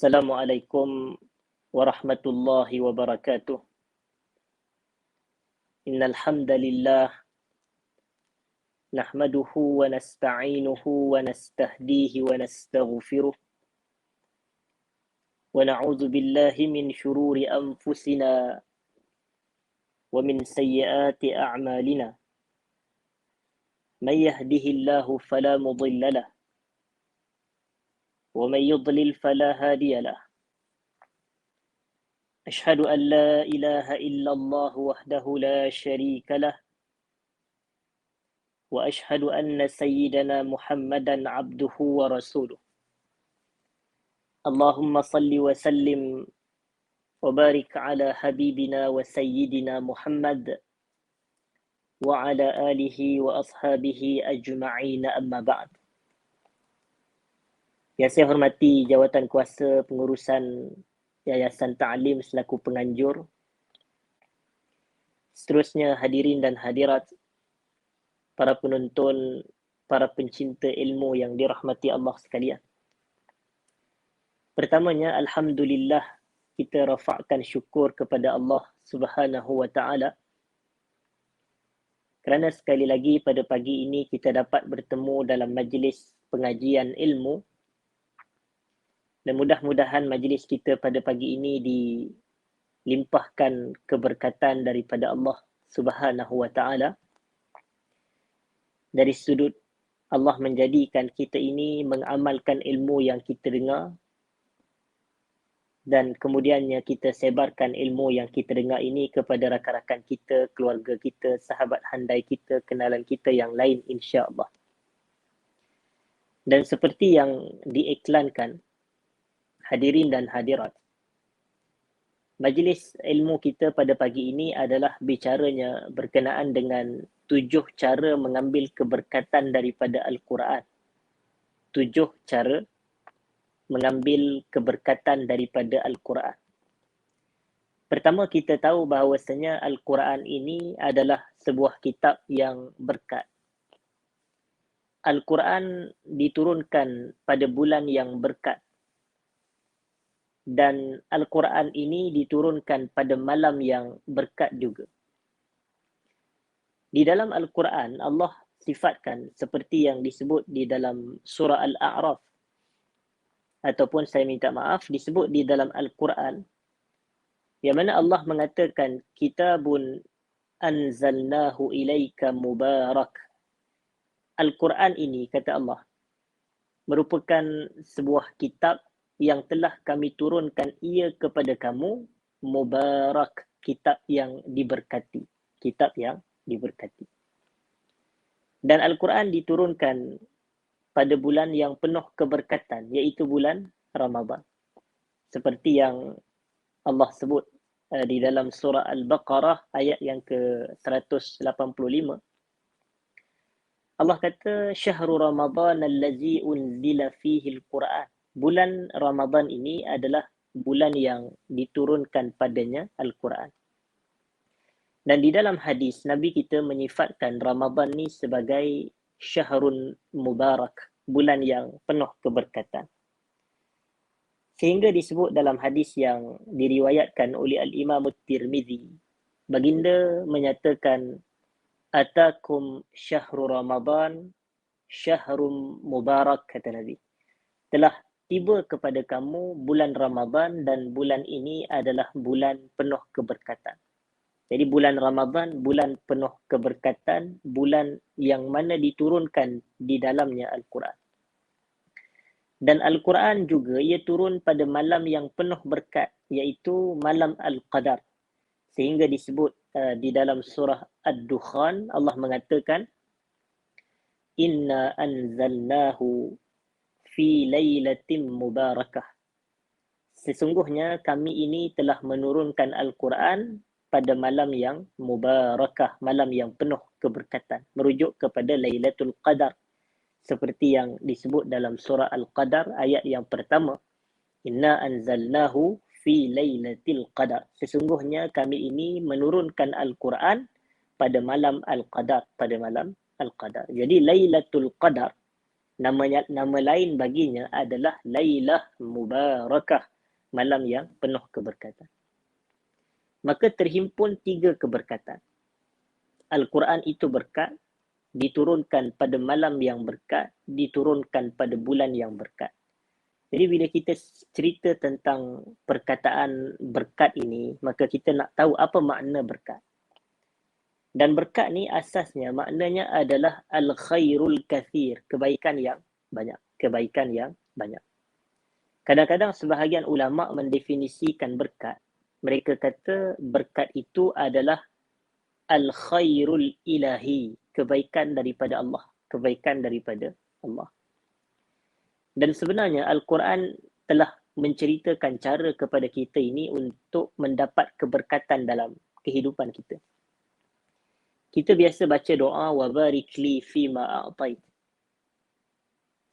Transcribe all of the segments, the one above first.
Assalamualaikum warahmatullahi wabarakatuh. Innal hamdalillah nahmaduhu wa nasta'inuhu wa nastahdihi wa nastaghfiruh wa na'udzu billahi min shururi anfusina wa min sayyiati a'malina. Man yahdihillahu fala mudilla lahu wa man yudlil fala hadiya lahu. أشهد أن لا إله إلا الله وحده لا شريك له وأشهد أن سيدنا محمدا عبده ورسوله. اللهم صل وسلم وبارك على حبيبنا وسيدنا محمد وعلى آله وأصحابه أجمعين أما بعد. Yang saya hormati jawatan kuasa pengurusan Yayasan Ta'lim selaku penganjur. Seterusnya hadirin dan hadirat, para penonton, para pencinta ilmu yang dirahmati Allah sekalian. Pertamanya, alhamdulillah, kita rafa'kan syukur kepada Allah Subhanahu wa taala kerana sekali lagi pada pagi ini kita dapat bertemu dalam majlis pengajian ilmu. Dan mudah-mudahan majlis kita pada pagi ini dilimpahkan keberkatan daripada Allah Subhanahu wa taala. Dari sudut Allah menjadikan kita ini mengamalkan ilmu yang kita dengar, dan kemudiannya kita sebarkan ilmu yang kita dengar ini kepada rakan-rakan kita, keluarga kita, sahabat handai kita, kenalan kita yang lain, insya-Allah. Dan seperti yang diiklankan, hadirin dan hadirat, majlis ilmu kita pada pagi ini adalah bicaranya berkenaan dengan 7 cara mengambil keberkatan daripada Al-Quran. 7 cara mengambil keberkatan daripada Al-Quran. Pertama, kita tahu bahawasanya Al-Quran ini adalah sebuah kitab yang berkat. Al-Quran diturunkan pada bulan yang berkat. Dan Al-Quran ini diturunkan pada malam yang berkat juga. Di dalam Al-Quran, Allah sifatkan seperti yang disebut di dalam surah Al-A'raf, ataupun saya minta maaf, disebut di dalam Al-Quran, yang mana Allah mengatakan, kitabun anzalnahu ilaika mubarak. Al-Quran ini, kata Allah, merupakan sebuah kitab yang telah kami turunkan ia kepada kamu, mubarak, kitab yang diberkati. Kitab yang diberkati. Dan Al-Quran diturunkan pada bulan yang penuh keberkatan, iaitu bulan Ramadan. Seperti yang Allah sebut di dalam surah Al-Baqarah ayat yang ke-185. Allah kata, syahrul Ramadan allazi unzila fihi al-Quran. Bulan Ramadan ini adalah bulan yang diturunkan padanya Al-Quran. Dan di dalam hadis, Nabi kita menyifatkan Ramadan ni sebagai syahrun mubarak, bulan yang penuh keberkatan. Sehingga disebut dalam hadis yang diriwayatkan oleh Al-Imam At-Tirmidzi, baginda menyatakan, atakum syahrul Ramadan, syahrun mubarak, kata Nabi. Telah tiba kepada kamu bulan Ramadan, dan bulan ini adalah bulan penuh keberkatan. Jadi bulan Ramadan, bulan penuh keberkatan, bulan yang mana diturunkan di dalamnya Al-Quran. Dan Al-Quran juga ia turun pada malam yang penuh berkat, iaitu malam Al-Qadar. Sehingga disebut di dalam surah Ad-Dukhan, Allah mengatakan, inna anzalnahu fi lailatin mubarakah. Sesungguhnya kami ini telah menurunkan Al-Quran pada malam yang mubarakah, malam yang penuh keberkatan. Merujuk kepada Lailatul Qadar. Seperti yang disebut dalam surah Al-Qadar ayat yang pertama. Inna anzalnahu fi lailatul qadar. Sesungguhnya kami ini menurunkan Al-Quran pada malam Al-Qadar. Pada malam Al-Qadar. Jadi Lailatul Qadar, nama lain baginya adalah Lailah Mubarakah, malam yang penuh keberkatan. Maka terhimpun 3 keberkatan. Al-Quran itu berkat, diturunkan pada malam yang berkat, diturunkan pada bulan yang berkat. Jadi bila kita cerita tentang perkataan berkat ini, maka kita nak tahu apa makna berkat. Dan berkat ni asasnya maknanya adalah al-khairul kathir, kebaikan yang banyak, kebaikan yang banyak. Kadang-kadang sebahagian ulama mendefinisikan berkat. Mereka kata berkat itu adalah al-khairul ilahi, kebaikan daripada Allah, kebaikan daripada Allah. Dan sebenarnya Al-Quran telah menceritakan cara kepada kita ini untuk mendapat keberkatan dalam kehidupan kita. Kita biasa baca doa wabarik li fima a'tait.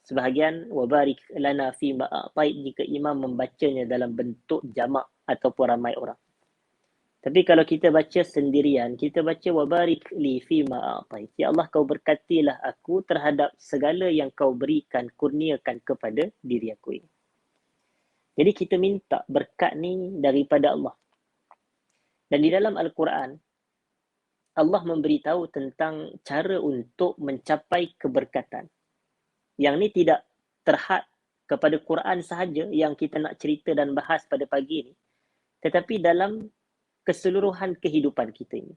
Sebahagian wabarik lana fima a'tait jika imam membacanya dalam bentuk jamak ataupun ramai orang. Tapi kalau kita baca sendirian, kita baca wabarik li fima a'tait. Ya Allah, kau berkatilah aku terhadap segala yang kau berikan, kurniakan kepada diri aku ini. Jadi kita minta berkat ni daripada Allah. Dan di dalam Al-Quran, Allah memberitahu tentang cara untuk mencapai keberkatan. Yang ni tidak terhad kepada Quran sahaja yang kita nak cerita dan bahas pada pagi ini. Tetapi dalam keseluruhan kehidupan kita ini.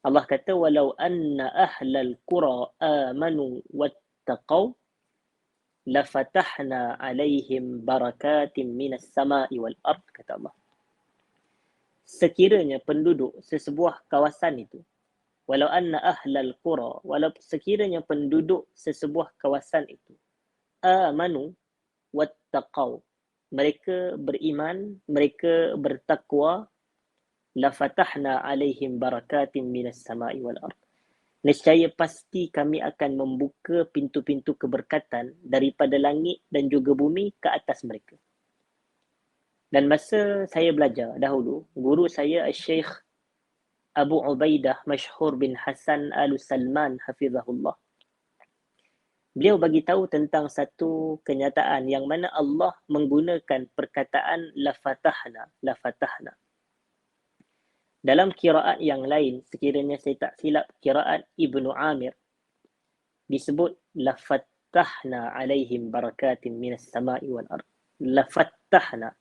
Allah kata, walau anna ahlal qura amanu wattaqaw lafatahna alaihim barakatim minas sama'i wal ard, kata Allah. Sekiranya penduduk sesebuah kawasan itu, walau anna ahlal qura, walau sekiranya penduduk sesebuah kawasan itu, amanu wattaqaw, mereka beriman, mereka bertakwa, lafatahna alaihim barakatim minas sama'i wal ard. Nescaya pasti kami akan membuka pintu-pintu keberkatan daripada langit dan juga bumi ke atas mereka. Dan masa saya belajar dahulu, guru saya Syekh Abu Ubaidah Mashhur bin Hasan Al-Salman hafizahullah. Beliau bagi tahu tentang satu kenyataan yang mana Allah menggunakan perkataan lafatahna, lafatahna. Dalam qiraat yang lain, sekiranya saya tak silap, qiraat Ibnu Amir, disebut lafatahna alaihim barakatin minas sama'i wal ard. Lafatahna.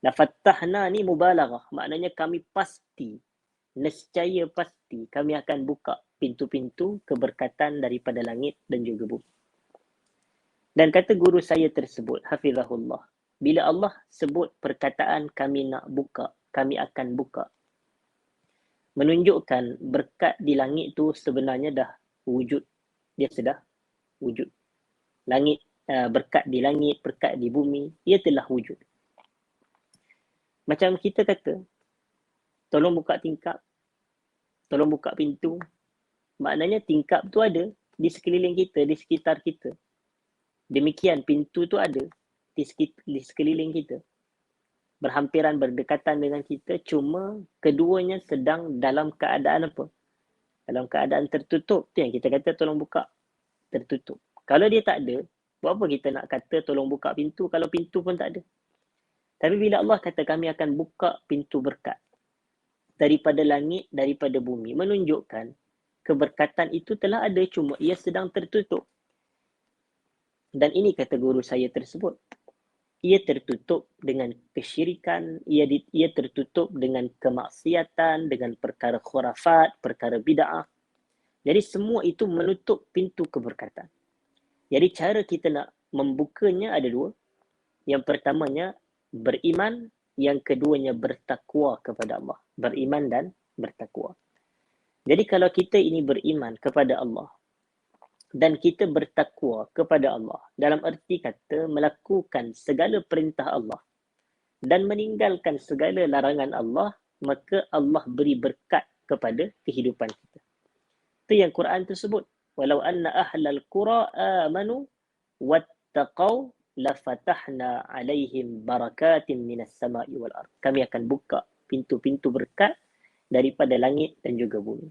Lafatahna ni mubalaghah, maknanya kami pasti, nescaya pasti kami akan buka pintu-pintu keberkatan daripada langit dan juga bumi. Dan kata guru saya tersebut, hafizahullah, bila Allah sebut perkataan kami nak buka, kami akan buka, menunjukkan berkat di langit tu sebenarnya dah wujud. Dia sudah wujud. Langit, berkat di langit, berkat di bumi, ia telah wujud. Macam kita kata, tolong buka tingkap, tolong buka pintu. Maknanya tingkap tu ada di sekeliling kita, di sekitar kita. Demikian pintu tu ada di sekeliling kita. Berhampiran, berdekatan dengan kita, cuma keduanya sedang dalam keadaan apa? Dalam keadaan tertutup. Tu yang kita kata tolong buka, tertutup. Kalau dia tak ada, buat apa kita nak kata tolong buka pintu kalau pintu pun tak ada? Tapi bila Allah kata kami akan buka pintu berkat daripada langit, daripada bumi, menunjukkan keberkatan itu telah ada, cuma ia sedang tertutup. Dan ini kata guru saya tersebut, ia tertutup dengan kesyirikan, ia tertutup dengan kemaksiatan, dengan perkara khurafat, perkara bid'ah. Jadi semua itu menutup pintu keberkatan. Jadi cara kita nak membukanya ada dua. Yang pertamanya beriman, yang keduanya bertakwa kepada Allah. Beriman dan bertakwa. Jadi kalau kita ini beriman kepada Allah dan kita bertakwa kepada Allah, dalam erti kata melakukan segala perintah Allah dan meninggalkan segala larangan Allah, maka Allah beri berkat kepada kehidupan kita. Itu yang Quran tersebut. Walau anna ahlal qura amanu wattaqaw lafatahna alaihim barakatin minas sama'i wal ard. Kami akan buka pintu-pintu berkat daripada langit dan juga bumi.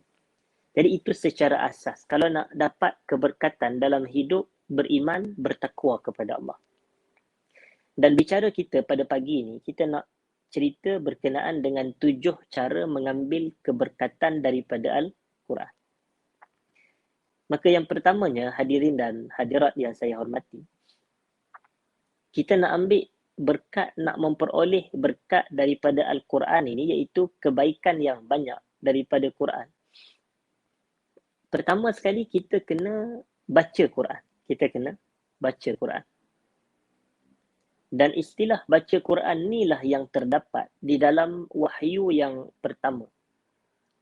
Jadi itu secara asas. Kalau nak dapat keberkatan dalam hidup, beriman, bertakwa kepada Allah. Dan bicara kita pada pagi ini, kita nak cerita berkenaan dengan 7 cara mengambil keberkatan daripada Al-Quran. Maka yang pertamanya, hadirin dan hadirat yang saya hormati, kita nak ambil berkat, nak memperoleh berkat daripada Al-Quran ini, iaitu kebaikan yang banyak daripada Quran. Pertama sekali, kita kena baca Quran. Kita kena baca Quran. Dan istilah baca Quran inilah yang terdapat di dalam wahyu yang pertama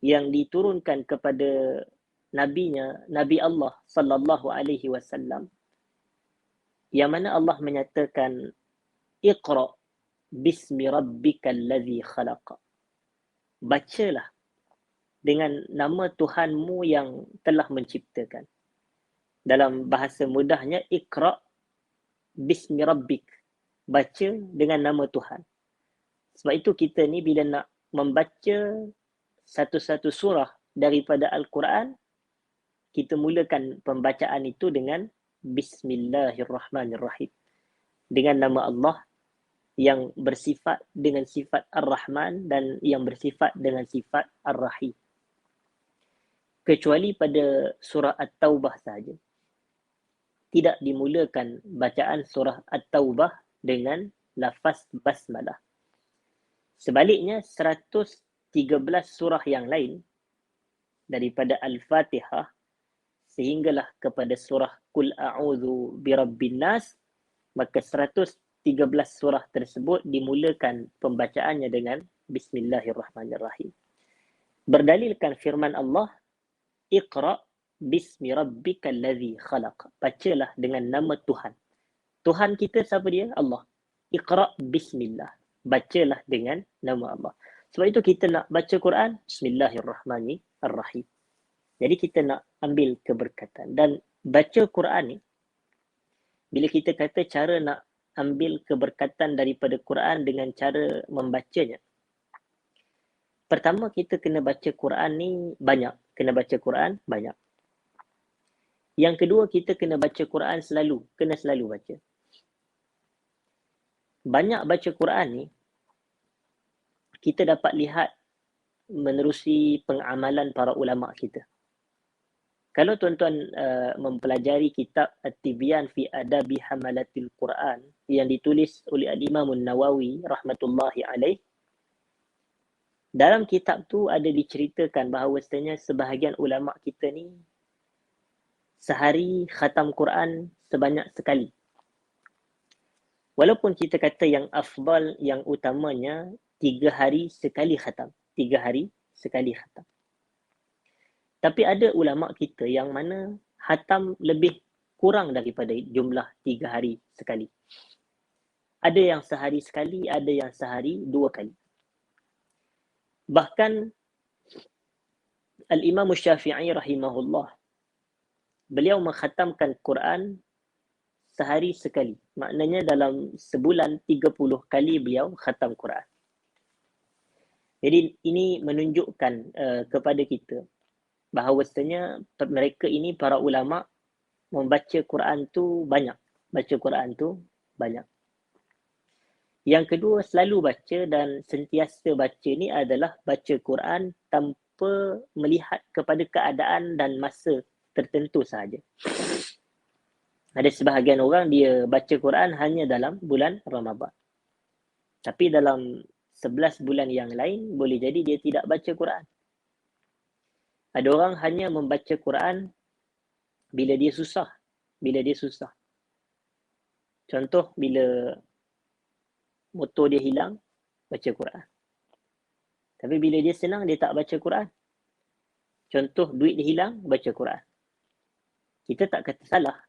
yang diturunkan kepada nabinya, Nabi Allah sallallahu alaihi wasallam, yang mana Allah menyatakan Iqra bismi rabbikal ladzi khalaq. Bacalah dengan nama Tuhanmu yang telah menciptakan. Dalam bahasa mudahnya, Iqra bismi rabbik. Baca dengan nama Tuhan. Sebab itu kita ni bila nak membaca satu-satu surah daripada Al-Quran, kita mulakan pembacaan itu dengan Bismillahirrahmanirrahim. Dengan nama Allah yang bersifat dengan sifat Ar-Rahman dan yang bersifat dengan sifat Ar-Rahim. Kecuali pada surah At-Taubah sahaja. Tidak dimulakan bacaan surah At-Taubah dengan lafaz basmalah. Sebaliknya, 113 surah yang lain daripada Al-Fatihah sehinggalah kepada surah Qul a'udzu birabbin nas, maka 113 surah tersebut dimulakan pembacaannya dengan Bismillahirrahmanirrahim. Berdalilkan firman Allah, Iqra bismi rabbikal ladzi khalaq. Bacalah dengan nama Tuhan. Tuhan kita siapa dia? Allah. Iqra bismillah. Bacalah dengan nama Allah. Sebab itu kita nak baca Quran, Bismillahirrahmanirrahim. Jadi kita nak ambil keberkatan. Dan baca Quran ni, bila kita kata cara nak ambil keberkatan daripada Quran dengan cara membacanya, pertama kita kena baca Quran ni banyak. Kena baca Quran banyak. Yang kedua, kita kena baca Quran selalu. Kena selalu baca. Banyak baca Quran ni, kita dapat lihat menerusi pengamalan para ulama kita. Kalau tuan-tuan mempelajari kitab At-Tibyan fi Adabi Hamalatil Quran yang ditulis oleh Al-Imam Nawawi rahmatullahi alaih, dalam kitab tu ada diceritakan bahawasanya sebahagian ulama kita ni sehari khatam Quran sebanyak sekali. Walaupun kita kata yang afdal, yang utamanya 3 hari sekali khatam. 3 hari sekali khatam. Tapi ada ulama kita yang mana khatam lebih kurang daripada jumlah 3 hari sekali. Ada yang sehari sekali, ada yang sehari 2 kali. Bahkan Al-Imam Syafi'i rahimahullah, beliau mengkhatamkan Quran sehari sekali. Maknanya dalam sebulan 30 kali beliau khatam Quran. Jadi ini menunjukkan kepada kita bahawasanya mereka ini para ulama membaca Quran tu banyak. Baca Quran tu banyak. Yang kedua, selalu baca dan sentiasa baca ni adalah baca Quran tanpa melihat kepada keadaan dan masa tertentu sahaja. Ada sebahagian orang dia baca Quran hanya dalam bulan Ramadan. Tapi dalam 11 bulan yang lain boleh jadi dia tidak baca Quran. Ada orang hanya membaca Quran bila dia susah. Bila dia susah. Contoh, bila motor dia hilang, baca Quran. Tapi bila dia senang, dia tak baca Quran. Contoh, duit dia hilang, baca Quran. Kita tak kata salah.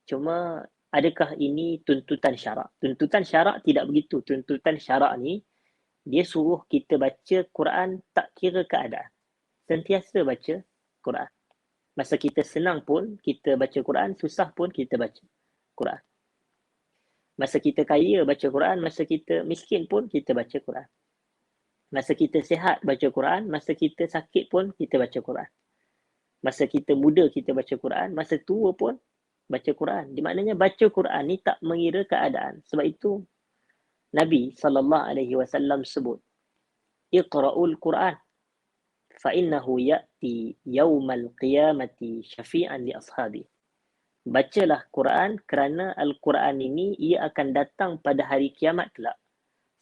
Cuma, adakah ini tuntutan syarak? Tuntutan syarak tidak begitu. Tuntutan syarak ni, dia suruh kita baca Quran tak kira keadaan. Sentiasa baca Quran. Masa kita senang pun, kita baca Quran. Susah pun, kita baca Quran. Masa kita kaya, baca Quran. Masa kita miskin pun, kita baca Quran. Masa kita sihat, baca Quran. Masa kita sakit pun, kita baca Quran. Masa kita muda, kita baca Quran. Masa tua pun, baca Quran. Di maknanya baca Quran ni tak mengira keadaan. Sebab itu Nabi SAW sebut, Iqra'ul Quran, fa'innahu ya'ti yawmal qiyamati syafi'an li ashabi. Bacalah Quran kerana Al-Quran ini ia akan datang pada hari kiamat kelak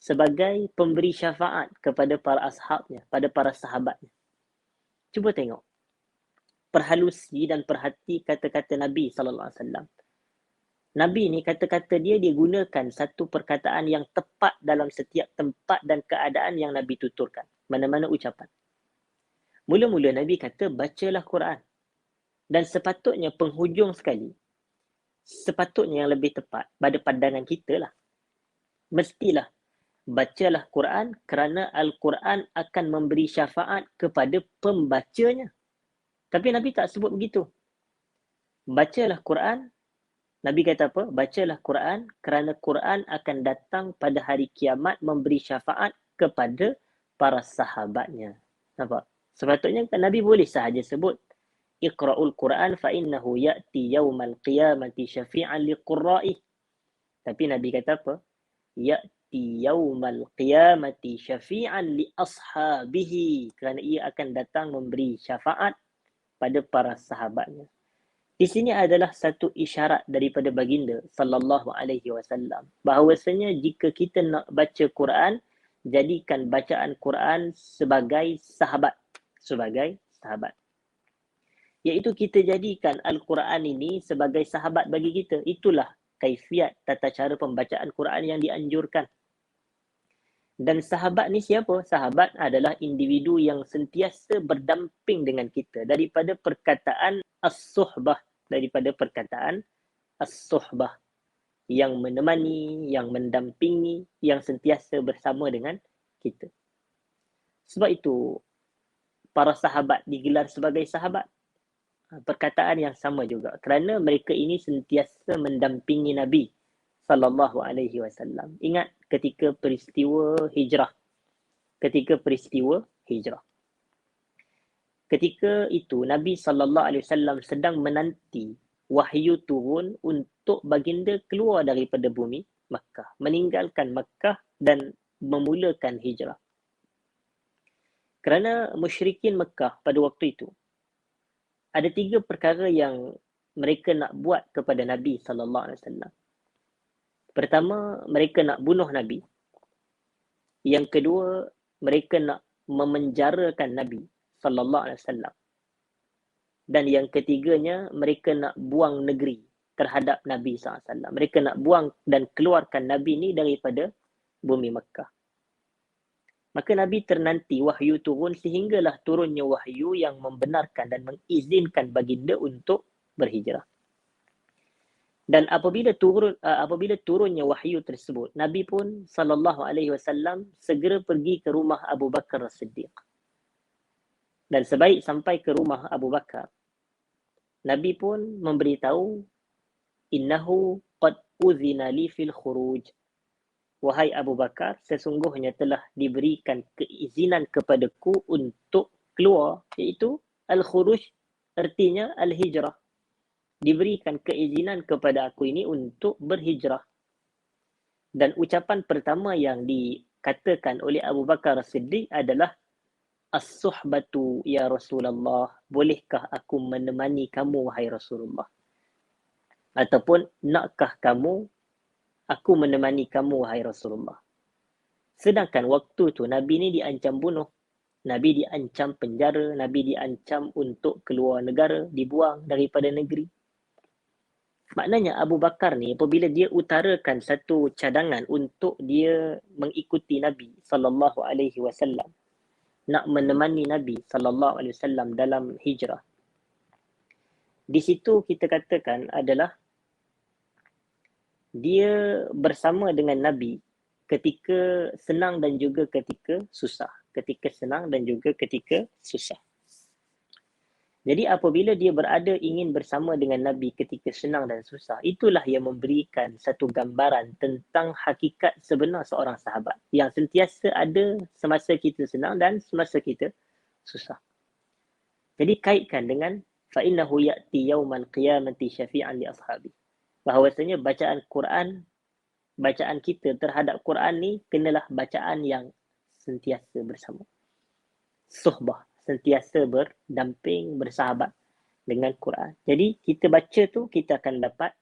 sebagai pemberi syafaat kepada para ashabnya, pada para sahabatnya. Cuba tengok. Perhalusi dan perhati kata-kata Nabi SAW. Nabi ni kata-kata dia gunakan satu perkataan yang tepat dalam setiap tempat dan keadaan yang Nabi tuturkan. Mana-mana ucapan. Mula-mula Nabi kata, bacalah Quran. Dan sepatutnya penghujung sekali, sepatutnya yang lebih tepat pada pandangan kita lah. Mestilah bacalah Quran kerana Al-Quran akan memberi syafaat kepada pembacanya. Tapi Nabi tak sebut begitu. Bacalah Quran, Nabi kata apa? Bacalah Quran kerana Quran akan datang pada hari kiamat memberi syafaat kepada para sahabatnya. Nampak? Sepatutnya Nabi boleh sahaja sebut Iqra'ul Quran fa innahu ya'ti yawmal qiyamati syafi'an liqurra'i. Tapi Nabi kata apa? Ya'ti yawmal qiyamati syafi'an li ashabihi. Kerana ia akan datang memberi syafaat pada para sahabatnya. Di sini adalah satu isyarat daripada baginda sallallahu alaihi wasallam bahawasanya jika kita nak baca Quran, jadikan bacaan Quran sebagai sahabat. Iaitu kita jadikan Al-Quran ini sebagai sahabat bagi kita. Itulah kaifiat tata cara pembacaan Quran yang dianjurkan. Dan sahabat ni siapa? Sahabat adalah individu yang sentiasa berdamping dengan kita daripada perkataan as-suhbah, yang menemani, yang mendampingi, yang sentiasa bersama dengan kita. Sebab itu para sahabat digelar sebagai sahabat. Perkataan yang sama juga kerana mereka ini sentiasa mendampingi Nabi sallallahu alaihi wasallam. Ingat ketika peristiwa hijrah. Ketika itu Nabi sallallahu alaihi wasallam sedang menanti wahyu turun untuk baginda keluar daripada bumi Makkah, meninggalkan Makkah dan memulakan hijrah. Kerana musyrikin Makkah pada waktu itu ada 3 perkara yang mereka nak buat kepada Nabi sallallahu alaihi wasallam. Pertama, mereka nak bunuh Nabi. Yang kedua, mereka nak memenjarakan Nabi sallallahu alaihi wasallam. Dan yang ketiganya, mereka nak buang negeri terhadap Nabi sallallahu alaihi wasallam. Mereka nak buang dan keluarkan Nabi ni daripada bumi Makkah. Maka Nabi ternanti wahyu turun sehinggalah turunnya wahyu yang membenarkan dan mengizinkan baginda untuk berhijrah. Dan apabila turunnya wahyu tersebut, Nabi pun sallallahu alaihi wasallam segera pergi ke rumah Abu Bakar As-Siddiq. Dan sebaik sampai ke rumah Abu Bakar, Nabi pun memberitahu, innahu qad uzina li fil khuruj. Wahai Abu Bakar, sesungguhnya telah diberikan keizinan kepadaku untuk keluar, iaitu al-khuruj artinya al-hijrah. Diberikan keizinan kepada aku ini untuk berhijrah. Dan ucapan pertama yang dikatakan oleh Abu Bakar As-Siddiq adalah as-suhbatu ya Rasulullah, bolehkah aku menemani kamu wahai Rasulullah? Ataupun nakkah aku menemani kamu wahai Rasulullah. Sedangkan waktu tu Nabi ni diancam bunuh, Nabi diancam penjara, Nabi diancam untuk keluar negara, dibuang daripada negeri. Maknanya Abu Bakar ni apabila dia utarakan satu cadangan untuk dia mengikuti Nabi sallallahu alaihi wasallam, nak menemani Nabi sallallahu alaihi wasallam dalam hijrah. Di situ kita katakan adalah dia bersama dengan Nabi ketika senang dan juga ketika susah. Jadi apabila dia berada ingin bersama dengan Nabi ketika senang dan susah, itulah yang memberikan satu gambaran tentang hakikat sebenar seorang sahabat yang sentiasa ada semasa kita senang dan semasa kita susah. Jadi kaitkan dengan fa innahu ya'ti yaumal qiyamati syafi'an li ashabi. Bahawasanya bacaan Quran bacaan kita terhadap Quran ni kenalah bacaan yang sentiasa bersama. Suhbah, sentiasa berdamping, bersahabat dengan Quran. Jadi kita baca tu kita akan dapat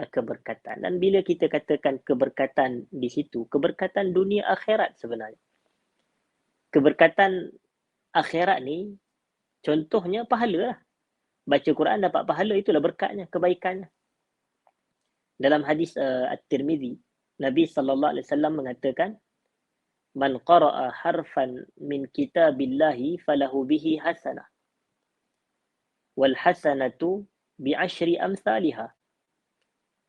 keberkatan. Dan bila kita katakan keberkatan di situ, keberkatan dunia akhirat sebenarnya. Keberkatan akhirat ni contohnya pahala lah. Baca Quran dapat pahala, itulah berkatnya, kebaikannya. Dalam hadis At-Tirmidzi, Nabi SAW mengatakan, "Man qara'a harfan min kitabillahi falahu bihi hasanah. Wal hasanatu bi'ashri amsalihha.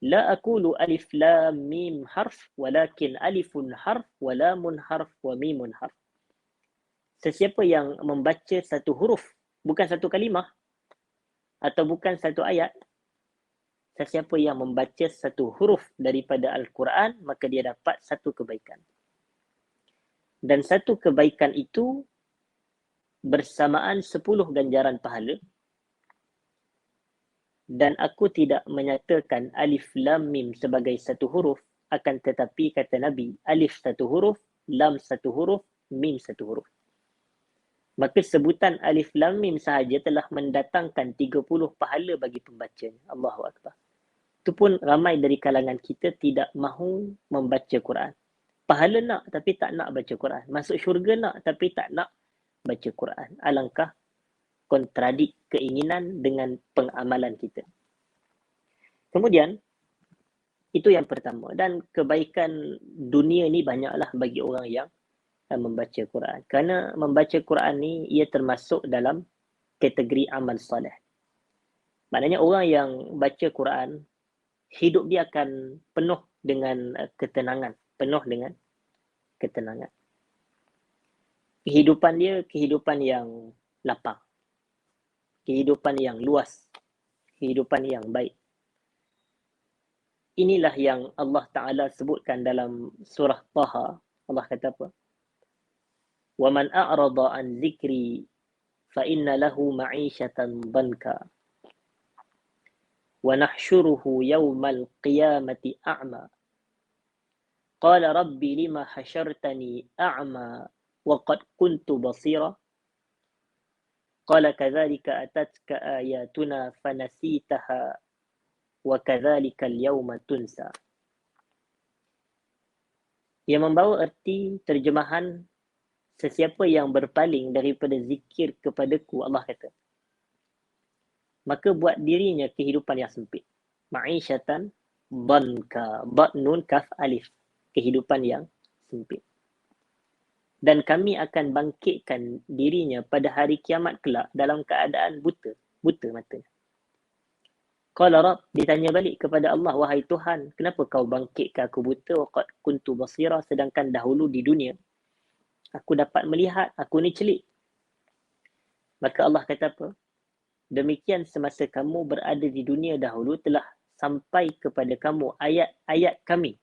La aqulu alif lam mim harf, walakin alifun harf, wa lamun harf, wa mimun harf." Sesiapa yang membaca satu huruf, bukan satu kalimah, atau bukan satu ayat, sesiapa yang membaca satu huruf daripada Al-Quran, maka dia dapat satu kebaikan. Dan satu kebaikan itu bersamaan 10 ganjaran pahala. Dan aku tidak menyatakan alif lam mim sebagai satu huruf, akan tetapi kata Nabi, alif satu huruf, lam satu huruf, mim satu huruf. Maka sebutan alif lam mim sahaja telah mendatangkan 30 pahala bagi pembacanya. Allahu Akbar. Itu pun ramai dari kalangan kita tidak mahu membaca Quran. Pahala nak tapi tak nak baca Quran. Masuk syurga nak tapi tak nak baca Quran. Alangkah kontradik keinginan dengan pengamalan kita. Kemudian, itu yang pertama. Dan kebaikan dunia ni banyaklah bagi orang yang membaca Quran. Kerana membaca Quran ni, ia termasuk dalam kategori amal soleh. Maknanya orang yang baca Quran, hidup dia akan penuh dengan ketenangan. Penuh dengan ketenangan. Kehidupan dia, kehidupan yang lapang. Kehidupan yang luas. Kehidupan yang baik. Inilah yang Allah Ta'ala sebutkan dalam surah Taha. Allah kata apa? وَمَنْ أَعْرَضَ عَنْ ذِكْرِي فَإِنَّ لَهُ مَعِيشَةً ضَنْكًا وَنَحْشُرُهُ يَوْمَ الْقِيَامَةِ أَعْمَى قَالَ رَبِّ لِمَ حَشَرْتَنِي أَعْمَى وَقَدْ كُنْتُ بَصِيرًا قَالَ كَذَلِكَ أَتَتْكَ آيَاتُنَا فَنَسِيتَهَا وَكَذَلِكَ الْيَوْمَ تُنْسَى. Yang membawa erti terjemahan sesiapa yang berpaling daripada zikir kepadaku, Allah kata, maka buat dirinya kehidupan yang sempit. Ma'isyatan banka, bat nun kaf alif, kehidupan yang sempit. Dan kami akan bangkitkan dirinya pada hari kiamat kelak dalam keadaan buta matanya. Qala Rabb, ditanya balik kepada Allah, wahai Tuhan, kenapa kau bangkitkan aku buta? Waqad kuntu basira, sedangkan dahulu di dunia aku dapat melihat, aku ni celik. Maka Allah kata apa? Demikian semasa kamu berada di dunia dahulu telah sampai kepada kamu ayat-ayat kami.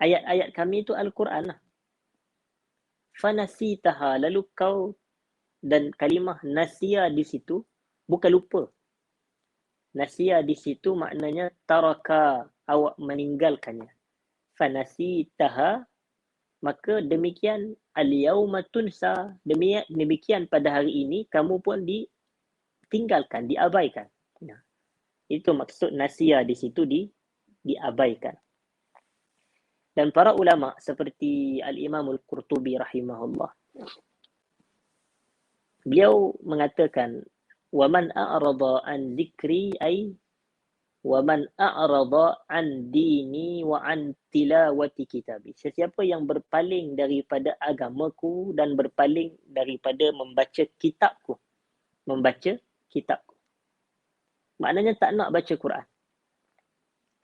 Ayat-ayat kami itu Al-Quran lah. Fanasitaha, lalu kau, dan kalimah nasiya di situ bukan lupa. Nasiya di situ maknanya taraka, awak meninggalkannya. Fanasitaha, maka demikian al-yauma tunsa, demikian pada hari ini kamu pun ditinggalkan, diabaikan. Nah, itu maksud nasiya di situ, diabaikan. Dan para ulama seperti Al-Imam Al-Qurtubi rahimahullah, beliau mengatakan, وَمَنْ أَعْرَضَ عَنْ ذِكْرِي أَيْ وَمَنْ أَعْرَضَ عَنْ دِينِي وَعَنْ تِلَاوَةِ كِتَابِ. Sesiapa yang berpaling daripada agamaku dan berpaling daripada membaca kitabku. Membaca kitabku. Maknanya tak nak baca Quran.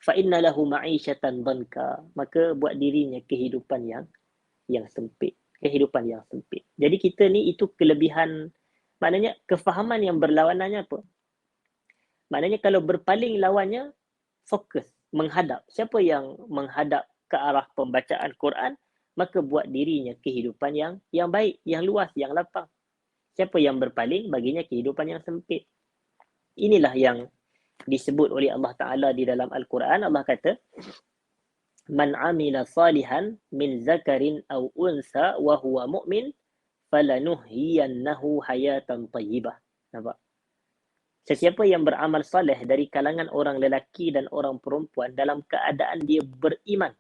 فَإِنَّ لَهُ مَعِيشَةً ضَنْكَا. Maka buat dirinya kehidupan yang sempit. Kehidupan yang sempit. Jadi kita ni itu kelebihan, maknanya kefahaman yang berlawanannya apa? Maknanya kalau berpaling lawannya, fokus, menghadap. Siapa yang menghadap ke arah pembacaan Quran, maka buat dirinya kehidupan yang baik, yang luas, yang lapang. Siapa yang berpaling, baginya kehidupan yang sempit. Inilah yang disebut oleh Allah Ta'ala di dalam Al-Quran. Allah kata, Man amila salihan min zakarin aw unsa wa huwa mu'min falanuhyiyannahu hayatan thayyibah. Nampak? Sesiapa yang beramal saleh dari kalangan orang lelaki dan orang perempuan dalam keadaan dia beriman,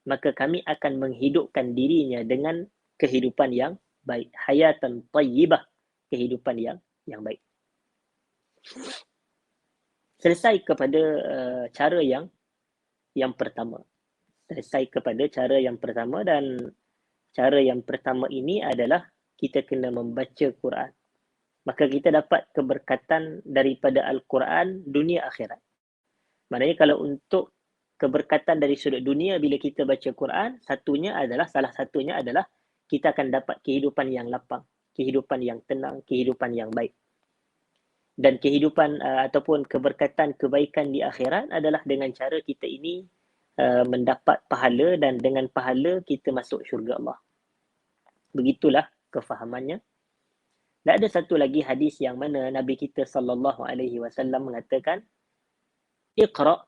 maka kami akan menghidupkan dirinya dengan kehidupan yang baik. Hayatan thayyibah, kehidupan yang baik. Selesai kepada cara yang pertama. Selesai kepada cara yang pertama, dan cara yang pertama ini adalah kita kena membaca Quran. Maka kita dapat keberkatan daripada Al-Quran dunia akhirat. Maknanya kalau untuk keberkatan dari sudut dunia bila kita baca Quran, salah satunya adalah kita akan dapat kehidupan yang lapang, kehidupan yang tenang, kehidupan yang baik. Dan kehidupan ataupun keberkatan kebaikan di akhirat adalah dengan cara kita ini mendapat pahala, dan dengan pahala kita masuk syurga Allah. Begitulah kefahamannya. Dan ada satu lagi hadis yang mana Nabi kita sallallahu alaihi wasallam mengatakan, Iqra'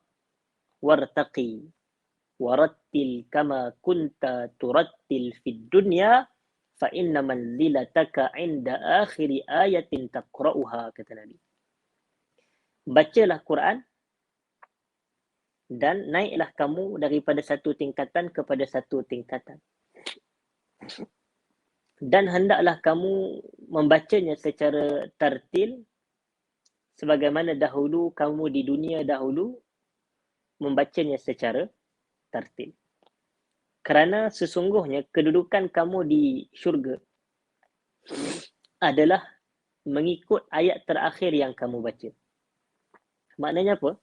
wartaqi warattil kama kunta turattil fid dunya fa inna manzilataka 'inda akhiri ayatin taqra'uha, kata Nabi. Bacalah Quran dan naiklah kamu daripada satu tingkatan kepada satu tingkatan. Dan hendaklah kamu membacanya secara tartil sebagaimana dahulu kamu di dunia dahulu membacanya secara tartil. Kerana sesungguhnya kedudukan kamu di syurga adalah mengikut ayat terakhir yang kamu baca. Maknanya apa?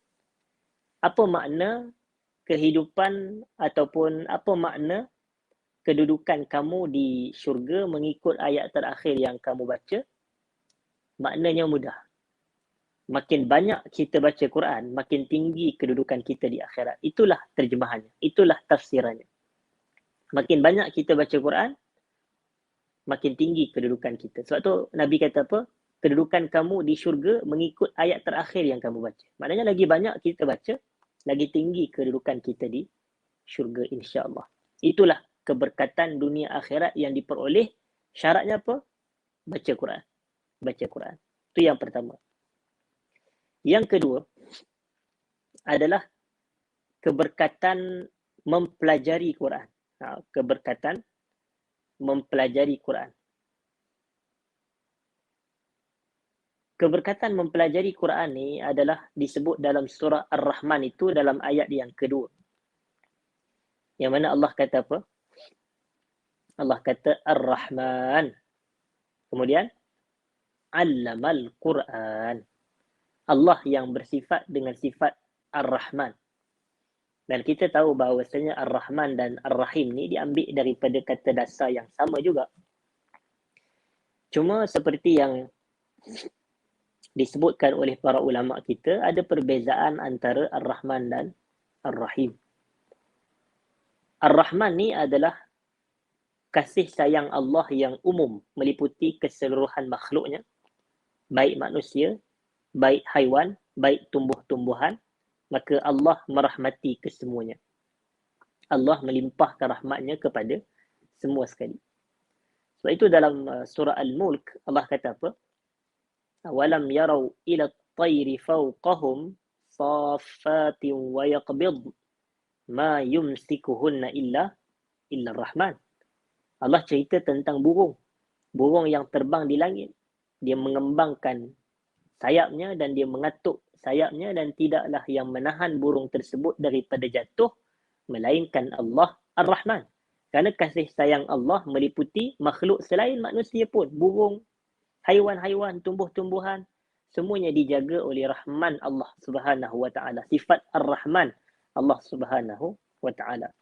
Apa makna kehidupan ataupun apa makna kedudukan kamu di syurga mengikut ayat terakhir yang kamu baca? Maknanya mudah. Makin banyak kita baca Quran, makin tinggi kedudukan kita di akhirat. Itulah terjemahannya. Itulah tafsirannya. Makin banyak kita baca Quran, makin tinggi kedudukan kita. Sebab tu Nabi kata apa? Kedudukan kamu di syurga mengikut ayat terakhir yang kamu baca. Maknanya lagi banyak kita baca, lagi tinggi kedudukan kita di syurga, insya-Allah. Itulah keberkatan dunia akhirat yang diperoleh. Syaratnya apa? Baca Quran. Baca Quran. Itu yang pertama. Yang kedua adalah keberkatan mempelajari Quran. Keberkatan mempelajari Quran. Keberkatan mempelajari Quran ni adalah disebut dalam surah Ar-Rahman itu dalam ayat yang kedua. Yang mana Allah kata apa? Allah kata Ar-Rahman. Kemudian Allamal Quran. Allah yang bersifat dengan sifat Ar-Rahman. Dan kita tahu bahawasanya Ar-Rahman dan Ar-Rahim ni diambil daripada kata dasar yang sama juga. Cuma seperti yang disebutkan oleh para ulama kita, ada perbezaan antara Ar-Rahman dan Ar-Rahim. Ar-Rahman ni adalah kasih sayang Allah yang umum, meliputi keseluruhan makhluknya, baik manusia, baik haiwan, baik tumbuh-tumbuhan. Maka Allah merahmati kesemuanya. Allah melimpahkan rahmatnya kepada semua sekali. Sebab itu dalam surah Al-Mulk, Allah kata apa? Walam yarau ila at-tayri fawqahum saffatin wa yaqbid ma yumsikuhunna illa ar-Rahman. Allah cerita tentang burung. Burung yang terbang di langit. Dia mengembangkan sayapnya dan dia mengatuk sayapnya, dan tidaklah yang menahan burung tersebut daripada jatuh melainkan Allah Ar-Rahman. Kerana kasih sayang Allah meliputi makhluk selain manusia pun. Burung, haiwan-haiwan, tumbuh-tumbuhan, semuanya dijaga oleh Rahman Allah Subhanahu wa taala. Sifat Ar-Rahman Allah Subhanahu wa taala.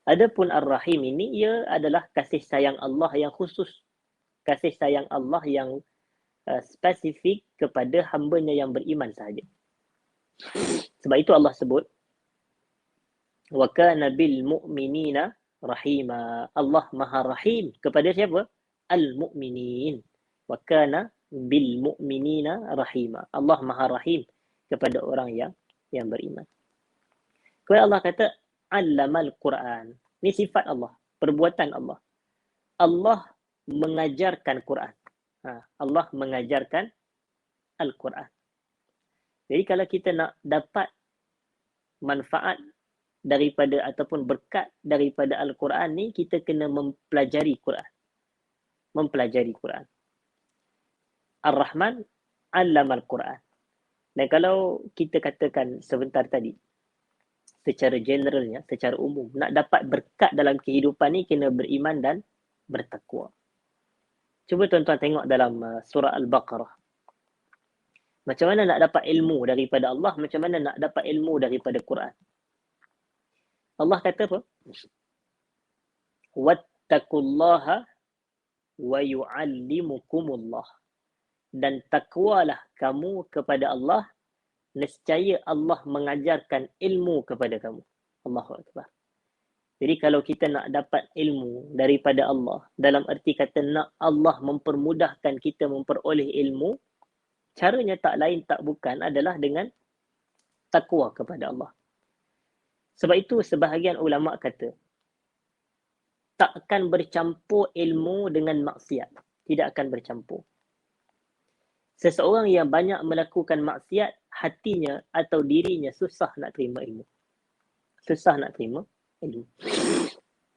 Adapun Ar-Rahim ini, ia adalah kasih sayang Allah yang khusus. Kasih sayang Allah yang spesifik kepada hamba-Nya yang beriman sahaja. Sebab itu Allah sebut wa kana bil mu'minina rahima. Allah Maha Rahim kepada siapa? Al-mu'minin. Wa kana bil mu'minina rahima. Allah Maha Rahim kepada orang yang beriman. Kemudian Allah kata 'allamal Quran. Ini sifat Allah, perbuatan Allah. Allah mengajarkan Quran. Allah mengajarkan Al-Quran. Jadi kalau kita nak dapat manfaat daripada ataupun berkat daripada Al-Quran ni, kita kena mempelajari Quran. Mempelajari Quran. Ar-Rahman 'allamal Quran. Dan kalau kita katakan sebentar tadi, secara generalnya, secara umum, nak dapat berkat dalam kehidupan ni kena beriman dan bertakwa. Cuba tuan-tuan tengok dalam surah Al-Baqarah. Macam mana nak dapat ilmu daripada Allah, macam mana nak dapat ilmu daripada Quran. Allah kata apa? Wattaqullaha wa yu'allimukumullah. Dan takwalah kamu kepada Allah, nescaya Allah mengajarkan ilmu kepada kamu. Allahu Akbar. Jadi kalau kita nak dapat ilmu daripada Allah, dalam erti kata nak Allah mempermudahkan kita memperoleh ilmu, caranya tak lain tak bukan adalah dengan takwa kepada Allah. Sebab itu sebahagian ulama kata, takkan bercampur ilmu dengan maksiat. Tidak akan bercampur. Seseorang yang banyak melakukan maksiat, hatinya atau dirinya susah nak terima ilmu. Susah nak terima ilmu.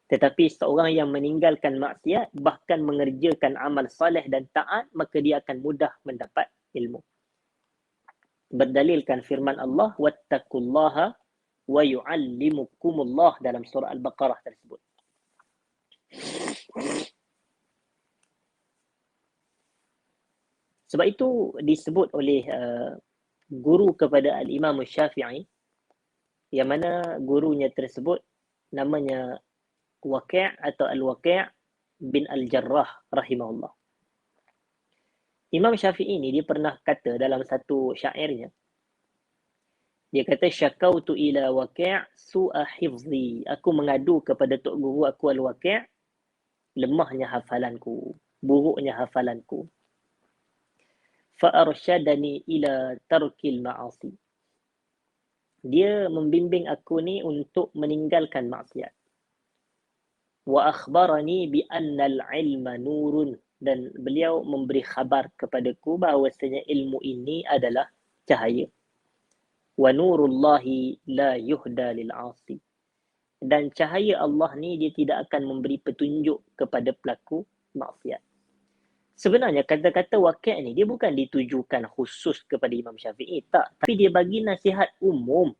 Tetapi seorang yang meninggalkan maksiat, bahkan mengerjakan amal saleh dan taat, maka dia akan mudah mendapat ilmu. Berdalilkan firman Allah, wattaqullaha wa yu'allimukumullah dalam surah Al-Baqarah tersebut. Sebab itu disebut oleh guru kepada Al-Imam Syafi'i, yang mana gurunya tersebut namanya Waqi' atau Al-Waqi' bin Al-Jarrah rahimahullah. Imam Syafi'i ini dia pernah kata dalam satu syairnya, dia kata, syakautu ila Waqi' su'a hifzi. Aku mengadu kepada tok guru aku Al-Waqi' lemahnya hafalanku, buruknya hafalanku. Fa'arsyadani ila tarkil ma'asi. Dia membimbing aku ni untuk meninggalkan maksiat. Wa akhbarani bi annal ilma nurun. Dan beliau memberi khabar kepadaku bahawasanya ilmu ini adalah cahaya. Wa nurullahi la yuhda lil 'asi. Dan cahaya Allah ni dia tidak akan memberi petunjuk kepada pelaku maksiat. Sebenarnya kata-kata Waqi' ni dia bukan ditujukan khusus kepada Imam Syafi'i, tak. Tapi dia bagi nasihat umum.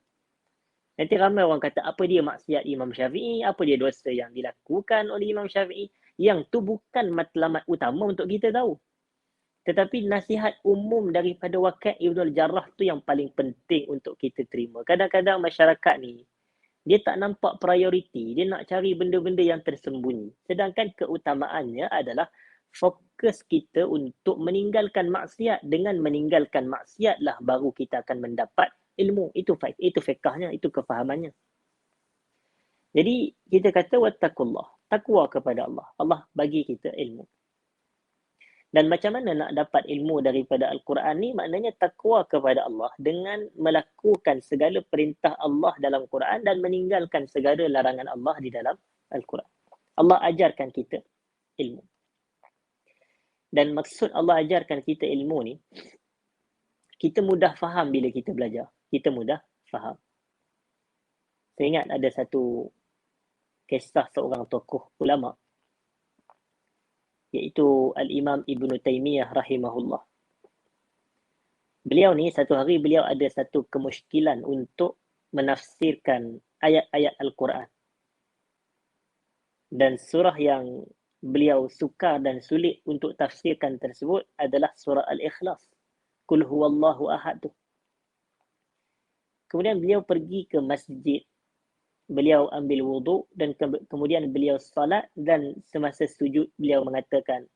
Nanti ramai orang kata apa dia maksiat Imam Syafi'i, apa dia dosa yang dilakukan oleh Imam Syafi'i. Yang tu bukan matlamat utama untuk kita tahu. Tetapi nasihat umum daripada Waqi' Ibn Al-Jarrah tu yang paling penting untuk kita terima. Kadang-kadang masyarakat ni, dia tak nampak prioriti, dia nak cari benda-benda yang tersembunyi. Sedangkan keutamaannya adalah fokus kita untuk meninggalkan maksiat. Dengan meninggalkan maksiatlah baru kita akan mendapat ilmu. Itu fiqhnya, itu kefahamannya. Jadi kita kata wattaqullah, takwa kepada Allah. Allah bagi kita ilmu. Dan macam mana nak dapat ilmu daripada Al-Quran ni? Maknanya takwa kepada Allah dengan melakukan segala perintah Allah dalam Quran dan meninggalkan segala larangan Allah di dalam Al-Quran. Allah ajarkan kita ilmu. Dan maksud Allah ajarkan kita ilmu ni, kita mudah faham bila kita belajar. Kita mudah faham. Saya ingat ada satu kisah seorang tokoh ulama, iaitu Al-Imam Ibn Taymiyah rahimahullah. Beliau ni satu hari beliau ada satu kemusykilan untuk menafsirkan ayat-ayat Al-Quran. Dan surah yang beliau sukar dan sulit untuk tafsirkan tersebut adalah surah Al-Ikhlas. Qul huwallahu ahad tu. Kemudian beliau pergi ke masjid. Beliau ambil wuduk dan kemudian beliau salat, dan semasa sujud beliau mengatakan,